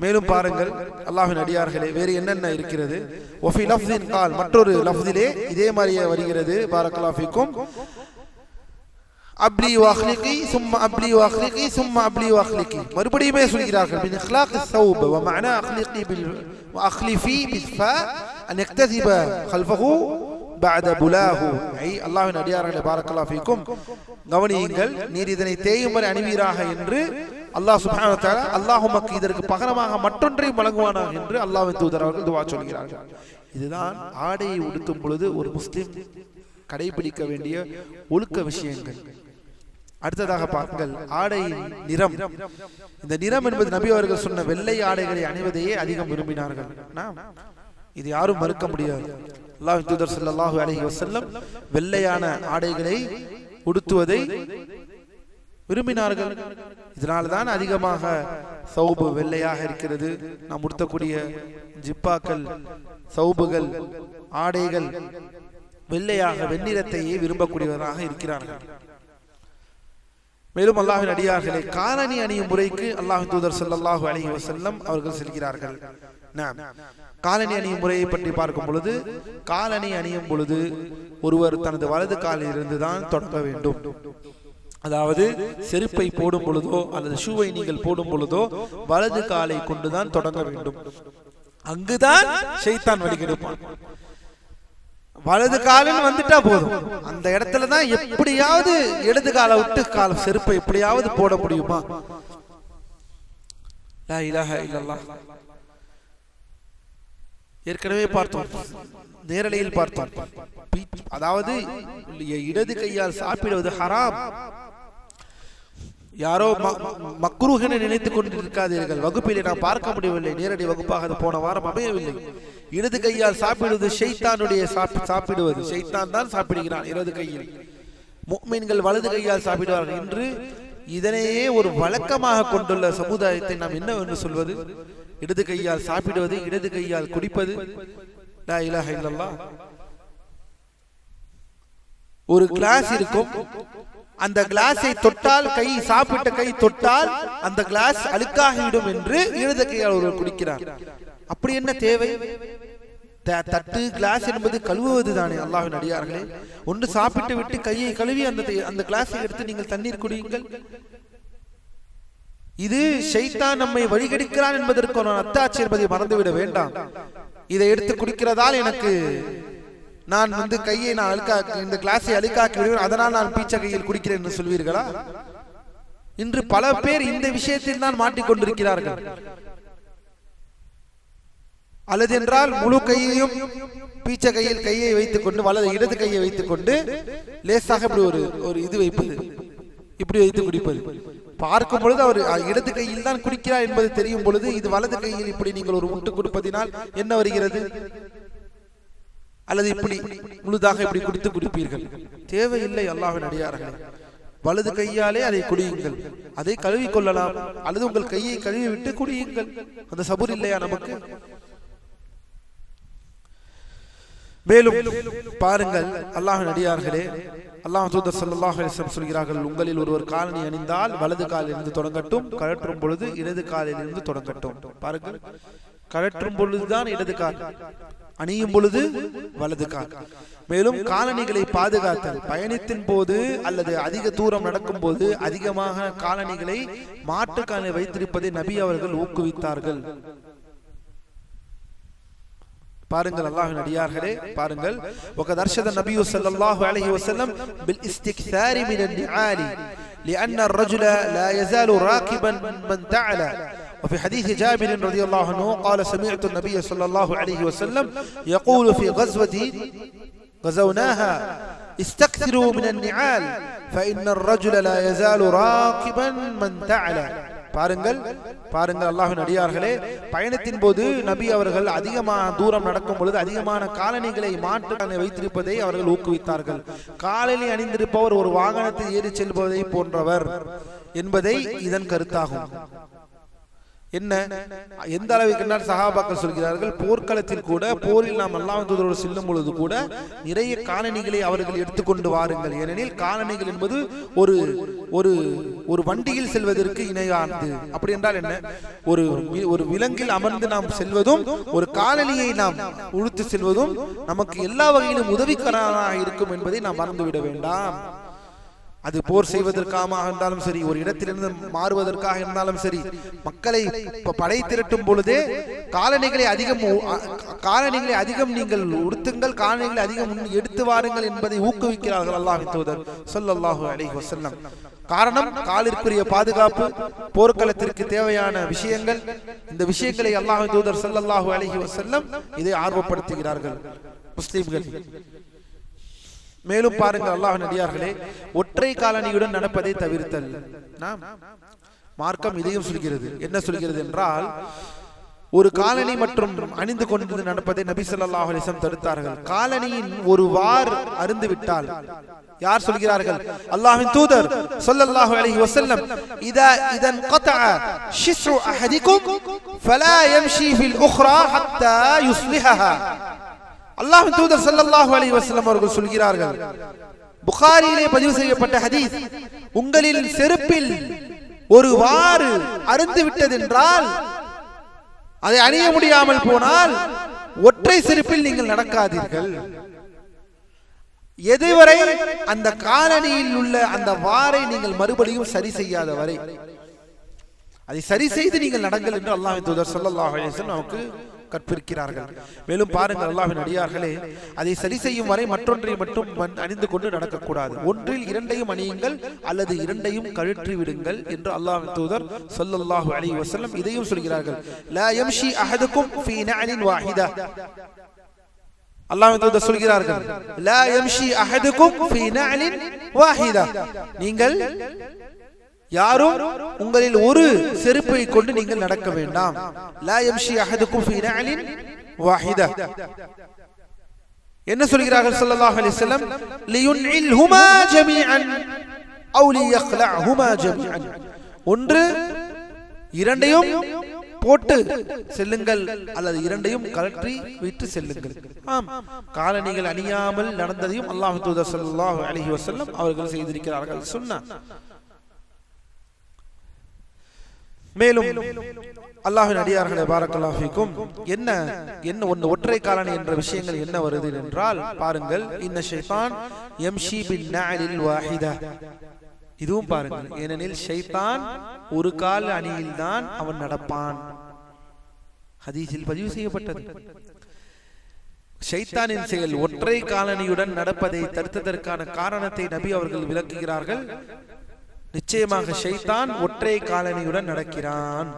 மேலும் பாருங்கள் அல்லாஹ்வின் அடியார்களே, வேறு என்னென்ன இருக்கிறது. வஃபி லஃப்ஸின் கால், மற்றொரு லஃப்ஸிலே இதே மாதிரியே வருகிறது. பாரக்கல்லாஹு ஃபீக்கும். அப்லி வஅக்லிகி சும்ம அப்லி வஅக்லிகி சும்ம அப்லி வஅக்லிகி. மறுபடியுமே சொல்கிறார்கள் மின் இக்லாகிஸ் ஸௌப் வ மஅனா அக்லிகி பில் வஅக்லிஃபி பிஸ்ஃபா அன் யக்தஸிப கல்ஃபஹு பஅத புலாஹு. அல்லாஹ்வின் அடியார்களே, பாரக்கல்லாஹு ஃபீக்கும், கவனியுங்கள், நீர் இதனை தேயும் வரை அணிவீராக என்று அல்லாஹ் சுப்ஹானஹு வ தஆலா அல்லாஹ் உமக்கு இதற்கு பகரமாக மற்றொன்றை வழங்குவானாக என்று அல்லாஹ்வின் தூதர் அவர்கள் துஆ சொல்கிறார்கள். இதுதான் ஆடையை உடுத்தும் பொழுது ஒரு முஸ்லிம் கடைபிடிக்க வேண்டிய ஒழுக்க விஷயங்கள். அடுத்ததாக பாருங்கள், ஆடையின் நிறம். இந்த நிறம் என்பது நபி அவர்கள் சொன்ன வெள்ளை ஆடைகளை அணிவதையே அதிகம் விரும்பினார்கள். இது யாரும் மறுக்க முடியாது. அல்லாஹ்வின் தூதர் ஸல்லல்லாஹு அலைஹி வஸல்லம் வெள்ளையான ஆடைகளை உடுத்துவதை விரும்பினார்கள். இதனால்தான் அதிகமாக சௌபு வெள்ளையாக இருக்கிறது. நாம் உடுத்தக்கூடிய ஜிப்பாக்கள், சௌபுகள், ஆடைகள் வெள்ளையாக வெண்ணிறத்தையே விரும்பக்கூடியவராக இருக்கிறார்கள். மேலும் அல்லாஹ்வின் அடியார்களே, காலணி அணியும் முறைக்கு அல்லாஹ்வின் தூதர் ஸல்லல்லாஹு அலைஹி வஸல்லம் அவர்கள் செல்கிறார்கள். காலணி அணியும் முறையை பற்றி பார்க்கும் பொழுது, காலணி அணியும் பொழுது ஒருவர் தனது வலது காலில் இருந்துதான் தொடங்க வேண்டும். அதாவது செருப்பை போடும் பொழுதோ அல்லது ஷூவை நீங்கள் போடும் பொழுதோ வலது காலை கொண்டுதான் தொடங்க வேண்டும். அங்குதான் ஷைத்தான் வழிகெடுப்பான். வலது காலில் வந்துட்டா போதும், அந்த இடத்துல தான் எப்படியாவது இடது காலை விட்டு கால செருப்பை எப்படியாவது போட முடியுமா? லா இலாஹ இல்லல்லாஹ். ஏற்கனவே பார்த்தோம், நேரலையில் பார்த்தோம். அதாவது இடது கையால் சாப்பிடுவது ஹராம். யாரோ மக்ரூஹ் என நினைத்துக் கொண்டிருக்காதீர்கள். வகுப்பிலே நான் பார்க்க முடியவில்லை, நேரடி வகுப்பாக போன வாரம் அமையவில்லை. இடது கையால் சாப்பிடுவது ஷைத்தானுடைய சாப்பிடுவது. ஷைத்தான் தான் சாப்பிடுகிறான் இடது கையில். முஃமின்கள் வலது கையால் சாப்பிடுவார்கள். இன்று இதனையே ஒரு வழக்கமாக கொண்டுள்ள சமுதாயத்தை நாம் என்னவென்று சொல்வது? இடது கையால் சாப்பிடுவது, இடது கையால் குடிப்பது. லா இலாஹ இல்லல்லாஹ். ஒரு கிளாஸ் இருக்கும், அந்த கிளாஸை தொட்டால், கை சாப்பிட்ட கை தொட்டால் அந்த கிளாஸ் அழுக்காகிவிடும் என்று இடது கையால் ஒருவர் குடிக்கிறார். அப்படி என்ன தேவை? தட்டு கிளாஸ் என்பது கழுவுவது தானே. அல்லாஹ்வின் அடியார்களே, ஒன்று சாப்பிட்டு விட்டு கையை கழுவி அந்த கிளாஸை எடுத்து நீங்கள் தண்ணீர் குடியுங்கள். இது ஷைத்தான் நம்மை வழிகெடுக்கிறான் என்பதற்கு ஒரு அத்தாட்சி என்பதை மறந்துவிட வேண்டாம். இதை எடுத்து குடிக்கிறதால் எனக்கு நான் கையை நான் அழுக்காக்கி, இந்த கிளாஸை அழுக்காக்கி விடுவேன், அதனால் நான் பீச்ச கையில் குடிக்கிறேன் என்று சொல்வீர்களா? இன்று பல பேர் இந்த விஷயத்தில் தான் மாட்டிக்கொண்டிருக்கிறார்கள். அல்லது என்றால் முழு கையையும் பீச்ச கையில் கையை வைத்துக் கொண்டு, வலது இடது கையை வைத்துக் கொண்டு லேசாக இப்படி ஒரு இது வைப்பது, இப்படி வைத்து குடிப்பது. பார்க்கும் பொழுது அவர் இடது கையில் தான் குடிக்கிறார் என்பது தெரியும் பொழுது, இது வலது கையில் இப்படி நீங்கள் ஒரு முட்டு கொடுப்பதினால் என்ன வருகிறது? அல்லது இப்படி முழுதாக இப்படி குடித்து குடிப்பீர்கள். தேவையில்லை. அல்லாஹ்வின் அடியார்களே, வலது கையாலே அதை குடியுங்கள், அதை கழுவி கொள்ளலாம். அல்லது உங்கள் கையை கழுவி விட்டு குடியுங்கள். அந்த சபூர் இல்லையா நமக்கு? மேலும் பாருங்கள் அல்லாஹ்வின் அடியார்களே, அல்லாஹ் தூதர் ஸல்லல்லாஹு அலைஹி வஸல்லம் சொல்கிறார்கள், உங்களில் ஒருவர் காலணி அணிந்தால் வலது காலில் இருந்து தொடங்கட்டும், கழற்றும் பொழுது இடது காலில் இருந்து தொடங்கட்டும். பாருங்கள், கழற்றும் பொழுதுதான் இடது கால், அணியும் பொழுது வலது கால். மேலும் காலணிகளை பாதுகாத்தல், பயணத்தின் போது அல்லது அதிக தூரம் நடக்கும் போது அதிகமாக காலணிகளை மாட்டு காலை வைத்திருப்பதை நபி அவர்கள் ஊக்குவித்தார்கள். பாருங்கள் அல்லாஹ்வின் அடியார்களே, பாருங்கள், وقد ارشد النبي صلى الله عليه وسلم بالاستكثار من النعال لأن الرجل لا يزال راكبا من تعالى. وفي حديث جابر رضي الله عنه قال سمعت النبي صلى الله عليه وسلم يقول في غزوة غزوناها استكثروا من النعال فإن الرجل لا يزال راكبا من تعالى. பாருங்கள் பாருங்கள் அல்லாஹ்வின் அடியார்களே, பயணத்தின் போது நபி அவர்கள் அதிகமான தூரம் நடக்கும் பொழுது அதிகமான காலணிகளை மாட்டு வைத்திருப்பதை அவர்கள் ஊக்குவித்தார்கள். காலணி அணிந்திருப்பவர் ஒரு வாகனத்தில் ஏறி செல்வதை போன்றவர் என்பதை இதன் கருத்தாகும். என்ன எந்த அளவுக்கு என்றால் சஹாபாக்கள் சொல்கிறார்கள், போர்க்களத்தில் கூட, போரில் நாம் அல்லாஹ்வின் தூதரோடு செல்லும் பொழுது கூட நிறைய காலணிகளை அவர்கள் எடுத்துக்கொண்டு வாருங்கள். ஏனெனில் காலணிகள் என்பது ஒரு ஒரு ஒரு வண்டியில் செல்வதற்கு இணையானது. அப்படி என்றால் என்ன, ஒரு விலங்கில் அமர்ந்து நாம் செல்வதும் ஒரு காலணியை நாம் உடுத்து செல்வதும் நமக்கு எல்லா வகையிலும் உதவிகரமாக இருக்கும் என்பதை நாம் மறந்துவிட வேண்டாம். அது போர் செய்வதற்காக இருந்தாலும் சரி, ஒரு இடத்திலிருந்து மாறுவதற்காக இருந்தாலும் சரி, மக்களை படை திரட்டும் பொழுதே காலணிகளை அதிகம் நீங்கள் உடுத்துங்கள், காலணிகளை அதிகம் எடுத்து வாருங்கள் என்பதை ஊக்குவிக்கிறார்கள் அல்லாஹ்வின் தூதர் ஸல்லல்லாஹு அலைஹி வஸல்லம். காரணம், காலிற்குரிய பாதுகாப்பு, போர்க்களத்திற்கு தேவையான விஷயங்கள், இந்த விஷயங்களை அல்லாஹ்வின் தூதர் ஸல்லல்லாஹு அலைஹி வஸல்லம் இதை ஆர்வப்படுத்துகிறார்கள் முஸ்லிம்கள். மேலும் பாருங்கள் அல்லாஹ்வின் அடியார்களே, ஒற்றை காலணியுடன் நடப்பதை தவிர்த்தல். நாம் மார்க்கம் இதையும் சொல்கிறது. என்ன சொல்கிறது என்றால், ஒரு காலணி மற்றும் அணிந்து கொண்டு நடப்பதை நபி ஸல்லல்லாஹு அலைஹி வஸல்லம் தடுத்தார்கள். காலணியின் ஒரு வார் அருந்து விட்டால், யார் சொல்கிறார்கள்? அல்லாஹ்வின் தூதர் ஸல்லல்லாஹு அலைஹி வஸல்லம், இதன் قطع شسع احدكم فلا يمشي في الاخرى حتى يصلحها. அல்லாஹ்வின் தூதர் ஸல்லல்லாஹு அலைஹி வஸல்லம் அவர்கள் சொல்கிறார்கள், புகாரியிலே பதிவு செய்யப்பட்ட ஹதீஸ், உங்களில் செருப்பில் ஒரு வாறு அறுந்து விட்டது என்றால், அதை அணிய முடியாமல் போனால் ஒற்றை செருப்பில் நீங்கள் நடக்காதீர்கள். எதுவரை அந்த காலணியில் உள்ள அந்த வாரை நீங்கள் மறுபடியும் சரி செய்யாத வரை, அதை சரி செய்து நீங்கள் நடங்கள் என்று அல்லாஹ்வின் தூதர் ஸல்லல்லாஹு அலைஹி வஸல்லம் நமக்கு கற்பிக்கிறார்கள். மேலும் பாருங்கள் அல்லாஹ்வின் அடியார்களே, அதை சரி செய்யும் வரை மற்றொன்றை மட்டும் அணிந்து கொண்டு நடக்கக்கூடாது. ஒன்றில் இரண்டையும் அணியுங்கள் அல்லது இரண்டையும் கழற்றி விடுங்கள் என்று அல்லாஹ்வின் தூதர் ஸல்லல்லாஹு அலைஹி வஸல்லம் இதையும் சொல்கிறார்கள். லா யம்ஷி அஹதுக்கும் ஃபீ நஅலின் வாஹிதா. அல்லாஹ்வின் தூதர் சொல்கிறார்கள், லா யம்ஷி அஹதுக்கும் ஃபீ நஅலின் வாஹிதா. நீங்கள் யாரும் உங்களில் ஒரு செருப்பை கொண்டு நீங்கள் நடக்க வேண்டாம். லா யம்ஷி அஹதுக்கும் ஃபீ நஅலின் வாஹிதா. என்ன சொல்கிறார்கள் ஸல்லல்லாஹு அலைஹி வஸல்லம்? லியுன்இல்ஹுமா ஜமீஅன் அவ் லியக்லஅஹுமா ஜமீஅன். ஒன்று இரண்டையும் போட்டு செல்லுங்கள் அல்லது இரண்டையும் கழற்றி விட்டு செல்லுங்கள். ஆம், காலணிகள் அணியாமல் நடந்ததையும் அல்லாஹ்வின் தூதர் ஸல்லல்லாஹு அலைஹி வஸல்லம் அவர்கள் செய்திருக்கிறார்கள். சுன்னா. மேலும் அல்லாஹ்வின் அடியார்களே, பாரக்கல்லாஹு ஃபீக்கும், என்ன ஒற்றை காலணி என்ற விஷயங்கள் என்ன வருது என்றால், பாருங்கள், இன்ன ஷைத்தான் யம்ஷி பின் நஅலில் வாஹிதா. இதுவும் பாருங்கள், ஏனெனில் ஷைத்தான் ஒரு கால் அணியில் தான் அவன் நடப்பான். ஹதீஸில் பதிவு செய்யப்பட்டது. ஷைத்தானின் செயல் ஒற்றை காலணியுடன் நடப்பதை தடுத்ததற்கான காரணத்தை நபி அவர்கள் விளக்குகிறார்கள். நிச்சயமாக ஷைத்தான் ஒற்றை காலணியுடன் நடக்கிறான்.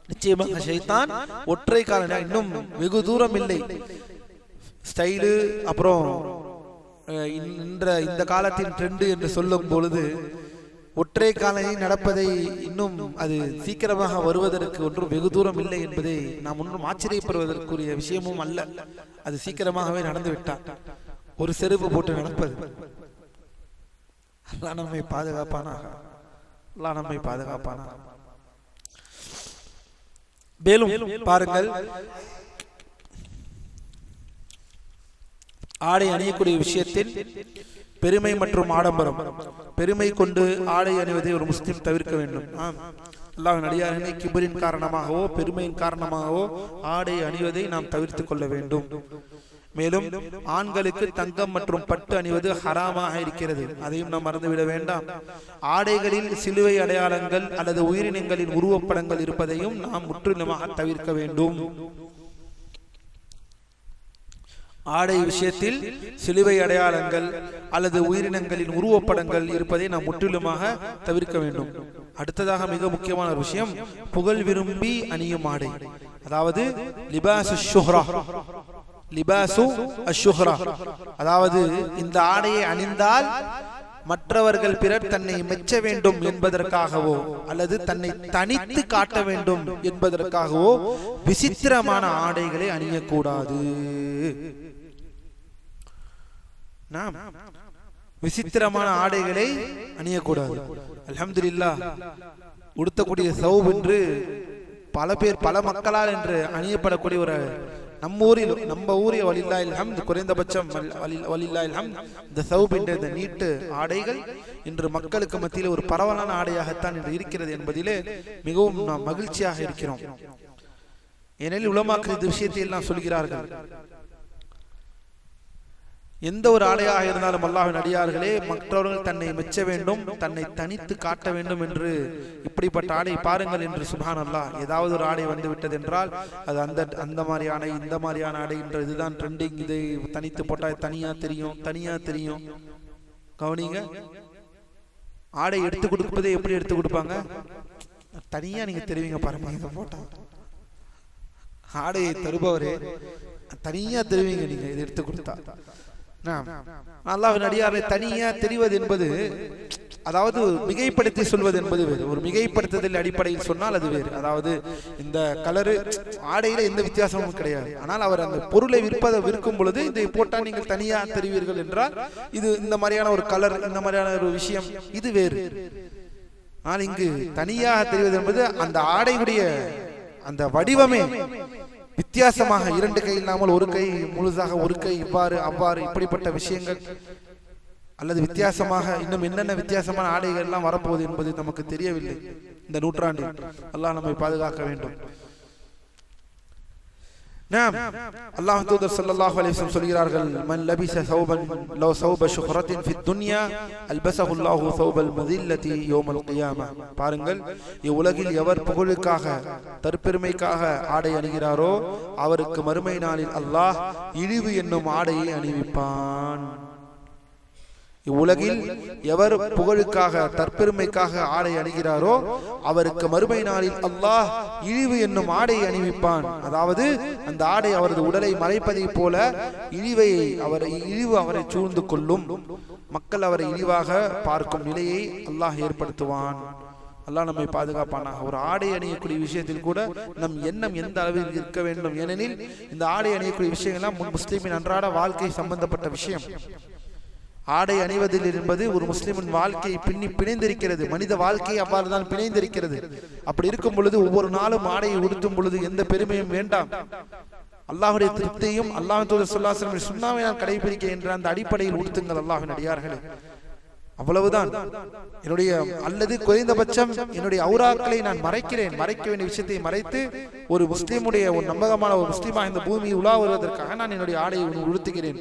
நிச்சயமாக ஷைத்தான் ஒற்றை காலணி, இன்னும் வெகு தூரம் இல்லை. ஸ்டைலு அப்புறம் இந்த காலத்தின் ட்ரெண்ட் என்று சொல்லும் பொழுது ஒற்றை காலணி நடப்பதை இன்னும் அது சீக்கிரமாக வருவதற்கு ஒன்றும் வெகு தூரம் இல்லை என்பதை நாம் ஒன்றும் ஆச்சரியப்படுவதற்குரிய விஷயமும் அல்ல. அது சீக்கிரமாகவே நடந்து விட்டார். ஒரு செருப்பு போட்டு நடப்பது. அல்லாஹ் நம்மை பாதுகாப்பானாக. அல்லாஹ் நம்மை பாதுகாப்பானாக. மேலும் பாருங்கள், ஆடை அணியக்கூடிய விஷயத்தில் பெருமை மற்றும் ஆடம்பரம், பெருமை கொண்டு ஆடை அணிவதை ஒரு முஸ்லிம் தவிர்க்க வேண்டும். அல்லாஹ்வின் அடியார்களே, கிபரின் காரணமாகவோ பெருமையின் காரணமாகவோ ஆடை அணிவதை நாம் தவிர்த்துக் கொள்ள வேண்டும். மேலும் ஆண்களுக்கு தங்கம் மற்றும் பட்டு அணிவது ஹராமாக இருக்கிறது. அதையும் நாம் மறந்துவிட வேண்டாம். ஆடைகளில் சிலுவை அடையாளங்கள் அல்லது உயிரினங்களின் உருவப்படங்கள் இருப்பதையும் நாம் முற்றிலுமாக தவிர்க்க வேண்டும். ஆடை விஷயத்தில் சிலுவை அடையாளங்கள் அல்லது உயிரினங்களின் உருவப்படங்கள் இருப்பதை நாம் முற்றிலுமாக தவிர்க்க வேண்டும். அடுத்ததாக மிக முக்கியமான ஒரு விஷயம், புகழ் விரும்பி அணியும் ஆடை, அதாவது லிபாசு ஷுஹ்ரா. லிபாசு அஷ்ஷுஹ்ரா, அதாவது இந்த ஆடையை அணிந்தால் மற்றவர்கள் பிறர் தன்னை மெச்ச வேண்டும் என்பதற்காகவோ அல்லது தன்னை தனித்து காட்ட வேண்டும் என்பதற்காகவோ விசித்திரமான ஆடைகளை அணியக்கூடாது. நாம் விசித்திரமான ஆடைகளை அணியக்கூடாது. அல்ஹம்துலில்லாஹ், உடுத்தக்கூடிய சௌப் என்று பல பேர் பல மக்களால் என்று அணியப்படக்கூடிய ஒரு நம்ம ஊரில் வலில்லாஹில் ஹம்த், குறைந்தபட்சம் வலில்லாஹில் ஹம்த், இந்த சௌப் என்ற இந்த நீட்டு ஆடைகள் இன்று மக்களுக்கு மத்தியில் ஒரு பரவலான ஆடையாகத்தான் இன்று இருக்கிறது என்பதிலே மிகவும் நாம் மகிழ்ச்சியாக இருக்கிறோம். ஏனெனில் உலமாக்கள் இந்த விஷயத்தை எல்லாம் சொல்கிறார்கள். எந்த ஒரு ஆடையாக இருந்தாலும் அல்லாஹ்வின் அடியார்களே, மற்றவர்கள் தன்னை மெச்ச வேண்டும், தன்னை தனித்து காட்ட வேண்டும் என்று இப்படிப்பட்ட ஆடை பாருங்கள் என்று சுப்ஹானல்லாஹ். ஏதாவது ஒரு ஆடை வந்து விட்டது என்றால் அது அந்த மாதிரி ஆடை, இந்த மாதிரியான ஆடை என்ற இதுதான் ட்ரெண்டிங், இது தனித்து போட்டால் தனியா தெரியும். கவனிங்க, ஆடை எடுத்து கொடுப்பதே எப்படி எடுத்து கொடுப்பாங்க? தனியா நீங்க தெரிவிங்க பாருங்க. இதை போட்டா ஆடையை தருபவரே தனியா தெரிவிங்க நீங்க இதை எடுத்து கொடுத்தா. அல்லாஹ்வின் அடியாரை தனியா தெரிவது என்பது, அதாவது மிகைப்படுத்தி சொல்வது என்பது வேறு. ஒரு மிகைப்படுத்துதல் அடிப்படையில் சொன்னால் அது வேறு. அதாவது இந்த கலரு ஆடையில எந்த வித்தியாசமும் கிடையாது. ஆனால் அவர் அந்த பொருளை விற்கும் பொழுது இதை போட்டால் நீங்கள் தனியா தெரிவீர்கள் என்றால் இது இந்த மாதிரியான ஒரு கலர், இந்த மாதிரியான ஒரு விஷயம், இது வேறு. ஆனால் இங்கு தனியாக தெரிவது என்பது அந்த ஆடையுடைய அந்த வடிவமே வித்தியாசமாக, இரண்டு கை இல்லாமல் ஒரு கை முழுதாக, ஒரு கை இவ்வாறு அவ்வாறு, இப்படிப்பட்ட விஷயங்கள் அல்லது வித்தியாசமாக இன்னும் என்னென்ன வித்தியாசமான ஆடைகள் எல்லாம் வரப்போகுது என்பது நமக்கு தெரியவில்லை இந்த நூற்றாண்டில். அல்லாஹ் நம்மை பாதுகாக்க வேண்டும். அல்லாஹ் தூதர் ஸல்லல்லாஹு அலைஹி வஸல்லம் சொல்கிறார்கள், மன் லபிஸ ஸௌபன் லவ் ஸௌப ஷுஹ்ரத்தின் ஃபித் துன்யா அல்பஸஹு அல்லாஹு ஸௌபல் மதில்லதி யௌமல் கியாமா. பாருங்கள், இவ்வுலகில் எவர் புகழுக்காக தற்பெருமைக்காக ஆடை அணிகிறாரோ அவருக்கு மறுமை நாளில் அல்லாஹ் இழிவு என்னும் ஆடையை அணிவிப்பான். இவ்வுலகில் எவர் புகழுக்காக தற்பெருமைக்காக ஆடை அணிகிறாரோ அவருக்கு மறுமை நாளில் அல்லாஹ் இழிவு என்னும் ஆடையை அணிவிப்பான். அதாவது அந்த ஆடை அவரது உடலை மறைப்பதை போல இழிவு அவரை சூழ்ந்து கொள்ளும். மக்கள் அவரை இழிவாக பார்க்கும் நிலையை அல்லாஹ் ஏற்படுத்துவான். அல்லாஹ் நம்மை பாதுகாப்பானாக. ஒரு ஆடை அணியக்கூடிய விஷயத்தில் கூட நம் எண்ணம் எந்த அளவில் இருக்க வேண்டும். ஏனெனில் இந்த ஆடை அணியக்கூடிய விஷயங்கள்லாம் முஸ்லிமின் அன்றாட வாழ்க்கை சம்பந்தப்பட்ட விஷயம். ஆடை அணிவதில் என்பது ஒரு முஸ்லிமின் வாழ்க்கையை பிணைந்திருக்கிறது. மனித வாழ்க்கை அவ்வாறு தான் பிணைந்திருக்கிறது. அப்படி இருக்கும் பொழுது ஒவ்வொரு நாளும் ஆடையை உடுத்தும் பொழுது எந்த பெருமையும் வேண்டாம். அல்லாஹ்வுடைய திருப்தியையும் அல்லாஹ் தூதர் ஸல்லல்லாஹு அலைஹி வஸல்லம் சுன்னாவை நான் கடைபிடிக்க என்ற அந்த அடிப்படையில் உடுத்துங்கள் அல்லாஹ்வின் அடியார்களே. அவ்வளவுதான். என்னுடைய அல்லது குறைந்தபட்சம் என்னுடைய ஔராக்களை நான் மறைக்க வேண்டிய விஷயத்தை மறைத்து ஒரு முஸ்லிமுடைய ஒரு நம்பகமான ஒரு முஸ்லிமாக இந்த பூமியில் உலா வருவதற்காக நான் என்னுடைய ஆடையை உடுத்துகிறேன்.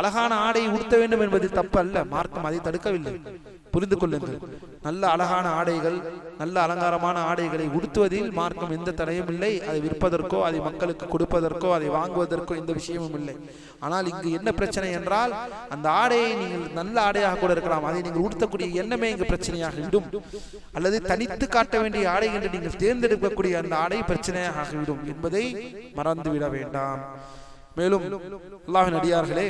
அழகான ஆடையை உடுத்த வேண்டும் என்பது தப்பு அல்ல. மார்க்கம் அதை தடுக்கவில்லை. புரிந்து கொள்ளுங்கள். நல்ல அழகான ஆடைகள், நல்ல அலங்காரமான ஆடைகளை உடுத்துவதில் மார்க்கம் எந்த தடையும் இல்லை. அதை விற்பதற்கோ அதை மக்களுக்கு கொடுப்பதற்கோ அதை வாங்குவதற்கோ எந்த விஷயமும் இல்லை. ஆனால் இங்கு என்ன பிரச்சனை என்றால், அந்த ஆடையை நீங்கள் நல்ல ஆடையாக கூட இருக்கலாம், அதை நீங்கள் உடுத்தக்கூடிய எண்ணமே இங்கு பிரச்சனையாக விடும். அல்லது தனித்து காட்ட வேண்டிய ஆடை என்று நீங்கள் தேர்ந்தெடுக்கக்கூடிய அந்த ஆடை பிரச்சனையாக ஆகிவிடும் என்பதை மறந்துவிட வேண்டாம். மேலும் அல்லாஹ்வின் அடியார்களே,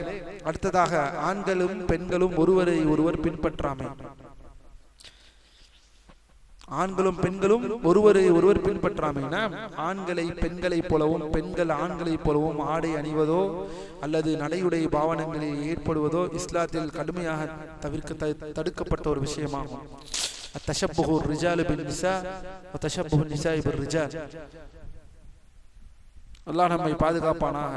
அடுத்ததாக ஆண்களும் பெண்களும் ஒருவரை ஒருவர் பின்பற்றாமை. ஆண்களும் பெண்களும் ஒருவரை ஒருவர் பின்பற்றாமைனா, ஆண்களை பெண்களை போலவும் பெண்கள் ஆண்களை போலவும் ஆடை அணிவதோ அல்லது நடையுடைய பாவனங்களில் ஏற்படுவதோ இஸ்லாத்தில் கடுமையாக தடுக்கப்பட்ட ஒரு விஷயமாகும். அத்தஷப்புஹு ரிஜாலு பின் நிசா வ தஷப்புஹு நிசாஇ பிர் ரிஜால். அல்லாஹ் நம்மை பாதுகாப்பானாக.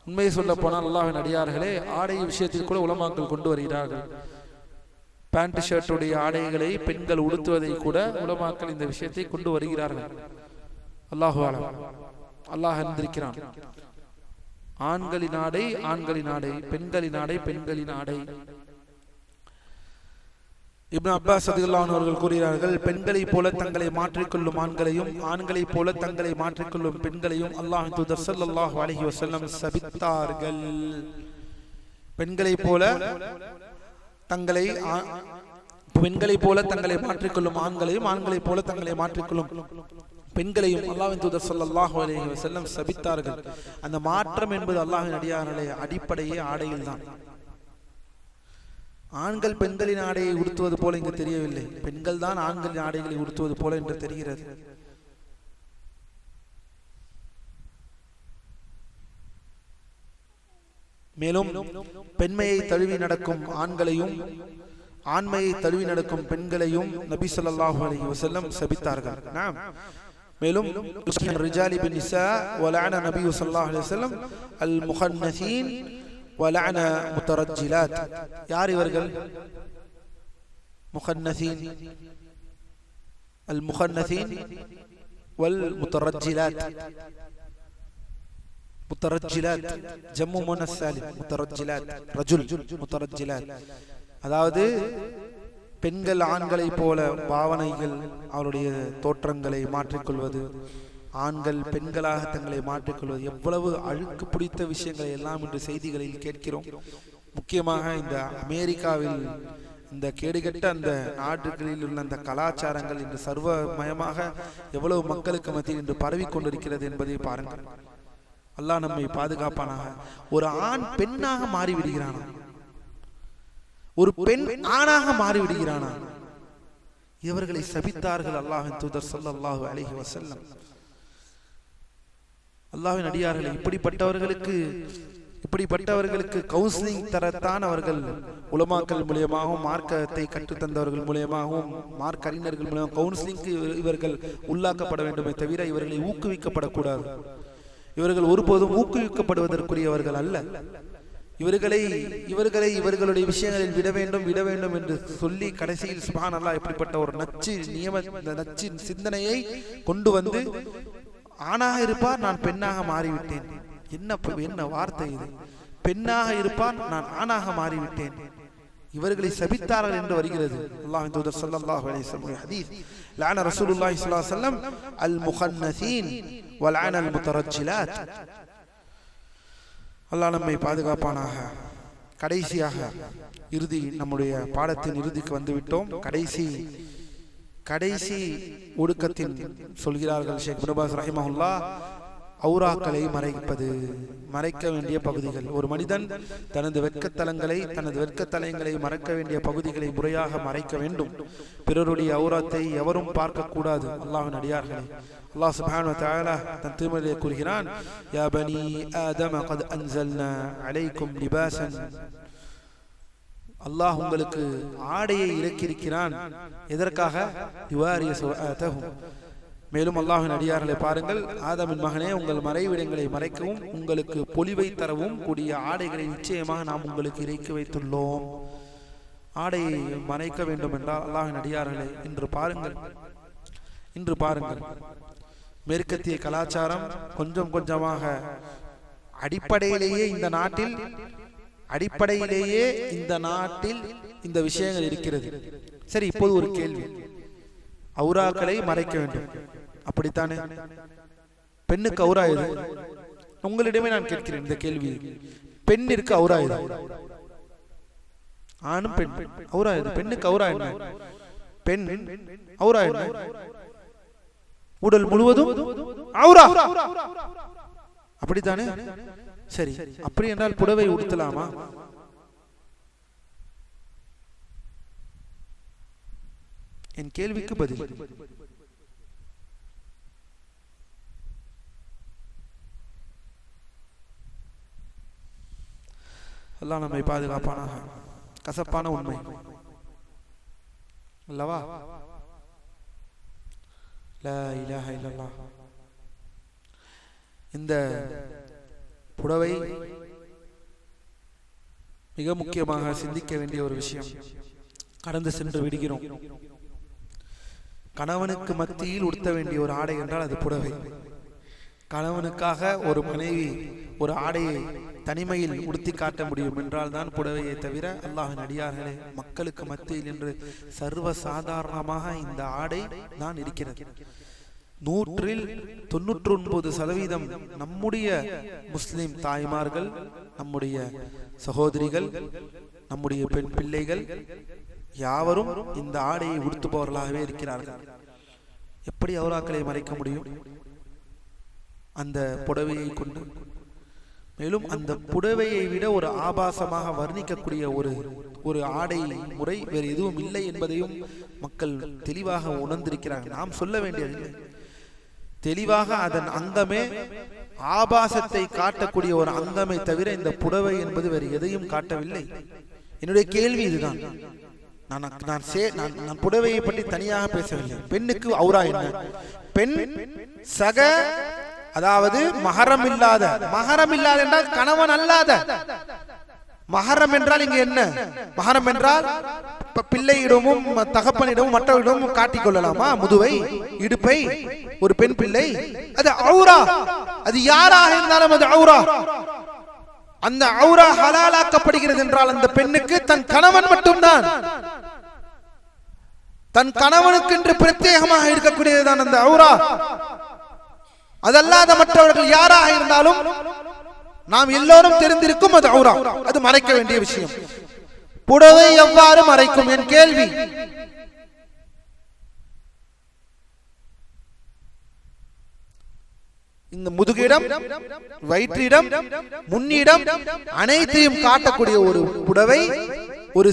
உண்மையை சொல்ல போனால் அல்லாஹ்வின் அடியார்களே, ஆடை விஷயத்தில் கூட உலமாக்கள் கொண்டு வருகிறார்கள். பேண்ட் ஷர்ட்டுடைய ஆடைகளை பெண்கள் உடுத்துவதை கூட உலமாக்கள் இந்த விஷயத்தை கொண்டு வருகிறார்கள். அல்லாஹு அலம். அல்லாஹ் அறிந்திருக்கிறான். ஆண்களின் ஆடை ஆண்களின் ஆடை, பெண்களின் ஆடை பெண்களின் ஆடை. இப்னு அப்பாஸ் ரலியல்லாஹு அன்ஹு அவர்கள் கூறுகிறார்கள், பெண்களை போல தங்களை மாற்றிக்கொள்ளும் ஆண்களையும் ஆண்களை போல தங்களை மாற்றிக்கொள்ளும் பெண்களையும் அல்லாஹ்வின் தூதர் ஸல்லல்லாஹு அலைஹி வஸல்லம் சபித்தார்கள். பெண்களை போல தங்களை மாற்றிக்கொள்ளும் ஆண்களையும் ஆண்களை போல தங்களை மாற்றிக்கொள்ளும் பெண்களையும் அல்லாஹ்வின் தூதர் ஸல்லல்லாஹு அலைஹி வஸல்லம் சபித்தார்கள். அந்த மாற்றம் என்பது அல்லாஹ்வின் அடியார்களே அடிப்படையே ஆடையில் தான். ஆண்கள் பெண்களின் ஆடையை உடுத்துவது போல இங்கு தெரியவில்லை. பெண்கள் தான் ஆண்களின் ஆடைகளை உடுத்துவது போல என்று தெரிகிறது. மேலும் பெண்மையை தழுவி நடக்கும் ஆண்களையும் ஆண்மையை தழுவி நடக்கும் பெண்களையும் நபி ஸல்லல்லாஹு அலைஹி வஸல்லம் சபித்தார்கள். மேலும் ரிஜாலி பின் நிசா வலஅன நபி ஸல்லல்லாஹு அலைஹி வஸல்லம் அல் முஹன்னஸீன் வலஅன முத்தரஜ்ஜிலாத். யார் இவர்கள்? முஹன்னஸீன், அல் முஹன்னஸீன் வல் முத்தரஜ்ஜிலாத். முத்தரஜ்ஜிலாத் ஜம்மு முன்னஸ் சாலிம், முத்தரஜ்ஜிலாத் ரஜுல், முத்தரஜ்ஜிலாத் அதாவது பெண்கள் ஆண்களை போல பாவனைகள், அவருடைய தோற்றங்களை மாற்றிக்கொள்வது, ஆண்கள் பெண்களாக தங்களை மாற்றிக்கொள்வது, எவ்வளவு அழுக்கு பிடித்த விஷயங்களை எல்லாம் இன்று செய்திகளில் கேட்கிறோம். முக்கியமாக இந்த அமெரிக்காவில் இந்த கேடுகட்ட அந்த நாடுகளில் உள்ள அந்த கலாச்சாரங்கள் இன்று சர்வமயமாக எவ்வளவு மக்களுக்கு மத்தியில் இன்று பரவி கொண்டிருக்கிறது என்பதை பாருங்கள். அல்லாஹ் நம்மை பாதுகாப்பானாக. ஒரு ஆண் பெண்ணாக மாறிவிடுகிறானா, ஒரு பெண் ஆணாக மாறிவிடுகிறானா? இவர்களை சபித்தார்கள் அல்லாஹ்வின் தூதர் ஸல்லல்லாஹு அலைஹி வஸல்லம். அல்லாஹ்வின் அடியார்களே, இப்படிப்பட்டவர்களுக்கு கவுன்சிலிங் தரத்தான் அவர்கள் உலமாக்கள் மூலியமாகவும் மார்க்கத்தை கற்றுத்தந்தவர்கள் மூலியமாகவும் மார்க்க அறிஞர்கள் மூலியமாக கவுன்சிலிங்க்கு இவர்கள் உள்ளாக்கப்பட வேண்டுமே தவிர இவர்களை ஊக்குவிக்கப்படக்கூடாது. இவர்கள் ஒருபோதும் ஊக்குவிக்கப்படுவதற்குரியவர்கள் அல்ல. இவர்களை இவர்களுடைய விஷயங்களில் விட வேண்டும் என்று சொல்லி கடைசியில் சுப்ஹானல்லாஹ் இப்படிப்பட்ட ஒரு நச்சு சிந்தனையை கொண்டு வந்து, ஆணாக இருப்பார் நான் பெண்ணாக மாறிவிட்டேன். என்ன வார்த்தை இது? பெண்ணாக இருப்பார் நான் ஆணாக மாறிவிட்டேன். இவர்களை சபித்தார்கள் என்று வருகிறது அல்லாஹ்வின் தூதர் ஸல்லல்லாஹு அலைஹி வஸல்லம் ஹதீஸ். லஅன ரசூலுல்லாஹி ஸல்லல்லாஹு அலைஹி வஸல்லம் அல் முஹன்னஸீன் வலஅன அல் முத்தரஜ்ஜிலாத். அல்லாஹ் நம்மை பாதுகாப்பானாக. கடைசியாக நம்முடைய பாடத்தின் இறுதிக்கு வந்துவிட்டோம். கடைசி ஒடுக்கத்தின் சொல்கிறார்கள் ஷேக் இப்னு பாஸ் ரஹிமஹுல்லாஹ், ஔராக்களை மறைக்க வேண்டிய பகுதிகள். ஒரு மனிதன் தனது வெட்கத்தலங்களை மறைக்க வேண்டிய பகுதிகளை முறையாக மறைக்க வேண்டும். பிறருடைய ஔராத்தை எவரும் பார்க்க கூடாது. அல்லாஹ்வின் அடியார்களே, அல்லாஹ் சுப்ஹானஹு வ தஆலா தன் திருமறையிலே கூறுகிறான், யா பனி ஆதம கத் அன்ஸல்னா அலைக்கும் லிபாஸன். அல்லாஹ் உங்களுக்கு ஆடையை இறக்கியிருக்கிறான். எதற்காக? யுவாரிய சௌஅத்தஹும். மேலும் அல்லாஹ்வின் அடியார்களை பாருங்கள், ஆதமின் மகனே, உங்கள் மறைவிடங்களை மறைக்கவும் உங்களுக்கு பொலிவை தரவும் கூடிய ஆடைகளை நிச்சயமாக நாம் உங்களுக்கு இறக்கி வைத்துள்ளோம். ஆடையை மறைக்க வேண்டும் என்றால் அல்லாஹ்வின் அடியார்களே, இன்று பாருங்கள் மேற்கத்திய கலாச்சாரம் கொஞ்சம் கொஞ்சமாக அடிப்படையிலேயே இந்த நாட்டில் இந்த விஷயங்கள் இருக்கிறது. சரி, இப்போது ஒரு கேள்வி. ஔராக்களை மறைக்க வேண்டும், அப்படித்தானே? பெண்ணுக்கு ஔரா எது? உங்களிடமே நான் கேட்கிறேன் இந்த கேள்வி. பெண்ணிற்கு ஔரா எது? ஆணும் பெண் ஔரா எது? பெண்ணுக்கு ஔரா என்ன? பெண் ஔரா என்ன? உடல் முழுவதும் ஔரா, அப்படித்தானே? சரி, அப்படி என்றால் புடவை உடுத்தலாமா? என் கேள்விக்கு பதில். அல்லாஹ் நம்மை பாதுகாப்பானாக. கசப்பான உண்மை அல்லவா? லா இலாஹ இல்லல்லாஹ். இந்த புடவை மிக முக்கியமாக சிந்திக்க வேண்டிய ஒரு விஷயம். கடந்து சென்று விடுகிறோம். கணவனுக்கு மத்தியில் உடுத்த வேண்டிய ஒரு ஆடை என்றால் அது புடவை. கணவனுக்காக ஒரு மனைவி ஒரு ஆடையை தனிமையில் உடுத்தி காட்ட முடியும் என்றால் தான் புடவையை தவிர, அல்லாஹ்வின் அடியார்களே, மக்களுக்கு மத்தியில் என்று சர்வ சாதாரணமாக இந்த ஆடை தான் இருக்கிறது. 99% நம்முடைய முஸ்லிம் தாய்மார்கள், நம்முடைய சகோதரிகள், நம்முடைய பெண் பிள்ளைகள் யாவரும் இந்த ஆடையை உடுத்துபவர்களாகவே இருக்கிறார்கள். எப்படி ஔராக்களை மறைக்க முடியும்? அந்த புடவையை கொண்டு. மேலும் அந்த புடவையை விட ஒரு ஆபாசமாக வர்ணிக்கக்கூடிய ஒரு ஆடை முறை வேறு எதுவும் இல்லை என்பதையும் மக்கள் தெளிவாக உணர்ந்திருக்கிறார்கள். நாம் சொல்ல வேண்டியதில்லை. தெளிவாக அதன் அங்கமே ஆபாசத்தை காட்டக்கூடிய ஒரு அங்கமே தவிர இந்த புடவை என்பது வேறு எதையும் காட்டவில்லை. என்னுடைய கேள்வி இதுதான். நான் புடவையை பற்றி தனியாக பேசவில்லை. பெண்ணுக்கு ஔரா என்ன? பெண் சக, அதாவது மஹரம் இல்லாத என்றால் கணவன் அல்லாத. மஹரம் என்றால் இங்க என்ன? மஹரம் என்றால் பிள்ளையிடமும் தகப்பனிடமும் மற்றவரிடமும் காட்டிக் கொள்ளலாமா முதுவை, இடுப்பை ஒரு பெண் பிள்ளை? அது ஔரா. அது யாராக இருந்தாலும் அது ஔரா. அந்த ஔரா ஹலாலாக்கப்படுகிறது என்றால் அந்த பெண்ணுக்கு தன் கணவன் மட்டும்தான், தன் கணவனுக்கு என்று பிரத்யேகமாக இருக்கக்கூடியதுதான் அந்த ஔரா. அதல்லாத மற்றவர்கள் யாராக இருந்தாலும் நாம் எல்லோரும் தெரிந்திருக்கும் அது ஔரா. அது மறைக்க வேண்டிய விஷயம். புடவை எவ்வாறு மறைக்கும் என் கேள்வி. இந்த முதுகிடம், வயிற்றிடம், முன்னிடம் அனைத்தையும் காட்டக்கூடிய ஒரு புடவை, ஒரு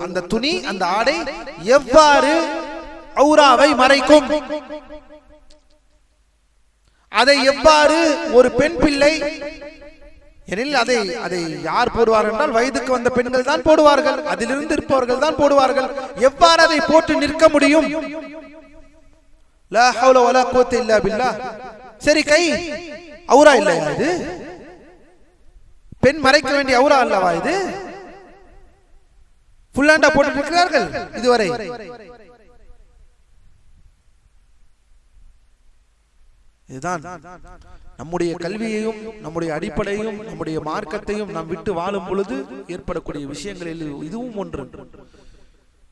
அந்த துணி, அந்த ஆடை எவ்வாறு ஔராவை மறைக்கும்? அதை எவ்வாறு ஒரு பெண் பிள்ளை, எனில் அதை யார் போடுவார்கள் என்றால் வயதுக்கு வந்த பெண்கள் தான் போடுவார்கள், அதிலிருந்து இருப்பவர்கள் தான் போடுவார்கள். எவ்வாறு அதை போட்டு நிற்க முடியும்? லா ஹவுல வலா குவத்த இல்லா பில்லாஹ். சரி, கை ஔரா இல்லையா? இது பெண் மறைக்க வேண்டிய ஔரா அல்லவா? இது புல்லாண்டா போட்டு இருக்கிறார்கள் இதுவரை. இதுதான் நம்முடைய கல்வியையும் நம்முடைய அடிப்படையும் நம்முடைய மார்க்கத்தையும் நாம் விட்டு வாழும் பொழுது ஏற்படக்கூடிய விஷயங்களில் இதுவும் ஒன்று.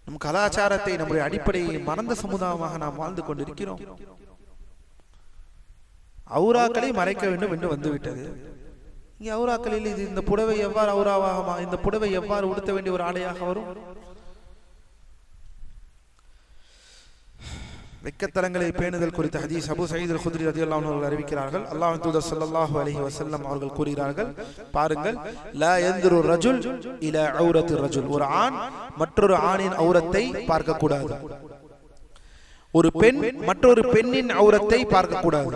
நம் கலாச்சாரத்தை, நம்முடைய அடிப்படையை மறந்த சமுதாயமாக நாம் வாழ்ந்து கொண்டிருக்கிறோம். ஔராக்களை மறைக்க வேண்டும் என்று வந்துவிட்டது. இங்கே ஔராக்களில் இது இந்த புடவை எவ்வாறு ஔராவாக, இந்த புடவை எவ்வாறு உடுத்த வேண்டிய ஒரு ஆடையாக வரும்? வெக்கத்தலங்களை பேணுதல் குறித்த ஹதீஸ் அபூ சயீத் அல்-குத்ரி ரலியல்லாஹு அன்ஹு அறிவிக்கிறார்கள். அல்லாஹ்வின் தூதர் ஸல்லல்லாஹு அலைஹி வஸல்லம் அவர்கள் கூறுகிறார்கள், பாருங்கள், லா யன்துரு ரஜுல் இலா ஔரத்தி ரஜுல். ஒரு ஆண் மற்றொரு ஆணின் ஔரத்தை பார்க்க கூடாது. ஒரு பெண் மற்றொரு பெண்ணின் ஔரத்தை பார்க்க கூடாது.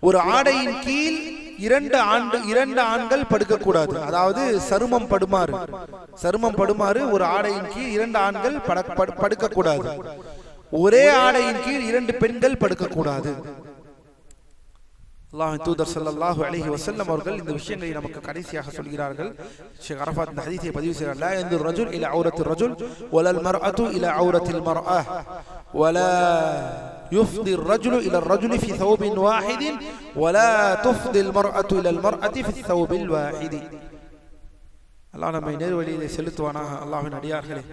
ஒரு ஆடையின் கீழ் இரண்டு ஆண்கள் படுக்கக்கூடாது. அதாவது சருமம் படுமாறு ஒரு ஆடையின் கீழ் இரண்டு ஆண்கள் படுக்கக்கூடாது. ஒரே ஆடையின் கீழ் இரண்டு பெண்கள் படுக்கக்கூடாது. அல்லாஹ்வின் தூதர் ஸல்லல்லாஹு அலைஹி வஸல்லம் அவர்கள் இந்த விஷயங்களை நமக்கு கடைசியாக சொல்கிறார்கள். ஷேக் அரஃபாத் இந்த ஹதீஸை பதிவு செய்கிறார். லா யன்துர் ரஜுல் இலா ஔரத்தி ரஜுல் வலல் மர்அத்து இலா ஔரத்தில் மர்அ வலா يفضي الرجل إلى الرجل في ثوب واحد ولا تفضي المرأة إلى المرأة في الثوب الواحد. அல்லாஹ் நம்மை நேர்வழியிலே செலுத்துவானாக. அல்லாஹ்வின் அடியார்களே,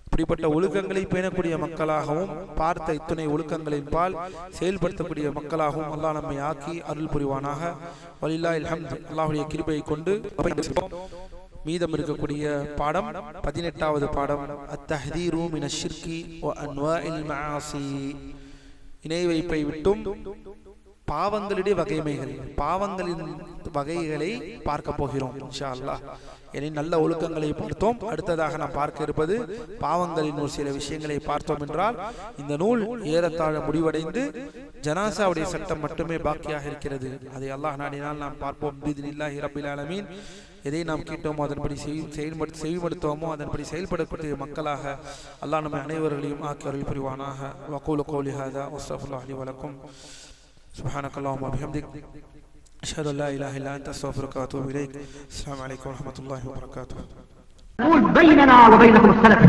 இப்படிப்பட்ட ஒழுக்கங்களை பேணக்கூடிய மக்களாகவும் பார்த்த இத்துணை ஒழுக்கங்களின் பால் செயல்படுத்தக்கூடிய மக்களாகவும் அல்லாஹ் நம்மை ஆக்கி அருள் புரிவானாக. வலில்லாஹில் ஹம்து. அல்லாஹ்வுடைய கிருபையை கொண்டு மீதம் இருக்கக்கூடிய பாடம் 18வது பாடம், அத்தஹ்தீரு மினஷ் ஷிர்கி வ அன்வாஇல் மஆசி. இணை வைப்பை விட்டும் பாவங்களுடைய பாவங்களின் வகைகளை பார்க்க போகிறோம் இன்ஷா அல்லாஹ். என நல்ல ஒழுக்கங்களை பார்த்தோம். அடுத்ததாக நாம் பார்க்க இருப்பது பாவங்களின் ஒரு சில விஷயங்களை பார்த்தோம் என்றால் இந்த நூல் ஏறத்தாழ முடிவடைந்து ஜனாசாவுடைய சட்டம் மட்டுமே பாக்கியாக இருக்கிறது. அதை அல்லாஹ் நாடினால் நாம் பார்ப்போம். பிஇذنில்லாஹி ரப்பில் ஆலமீன். எதை நாம் கேட்டோமோ அதன்படி செயல்படுத்துவோமோ அதன்படி செயல்படக்கூடிய மக்களாக அல்லாஹ் நம்ம அனைவர்களையும் ஆக்கி அருள் புரிவானாக. வகூலு கௌலி ஹாதா வஸ்தக்ஃபிருல்லாஹ் லி வ லக்கும். சுப்ஹானக்கல்லாஹும்ம வ பிஹம்திக் அஷ்ஹது அல்லா இலாஹா இல்லா அன்த அஸ்தக்ஃபிருக வ அத்தூபு இலைக். அஸ்ஸலாமு அலைக்கும் வ ரஹ்மத்துல்லாஹி வ பரகாத்துஹு. نقول بيننا وبينكم السلف،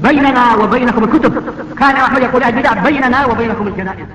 بيننا وبينكم الكتب. كان أحمد يقول البدع بيننا وبينكم الجنائز.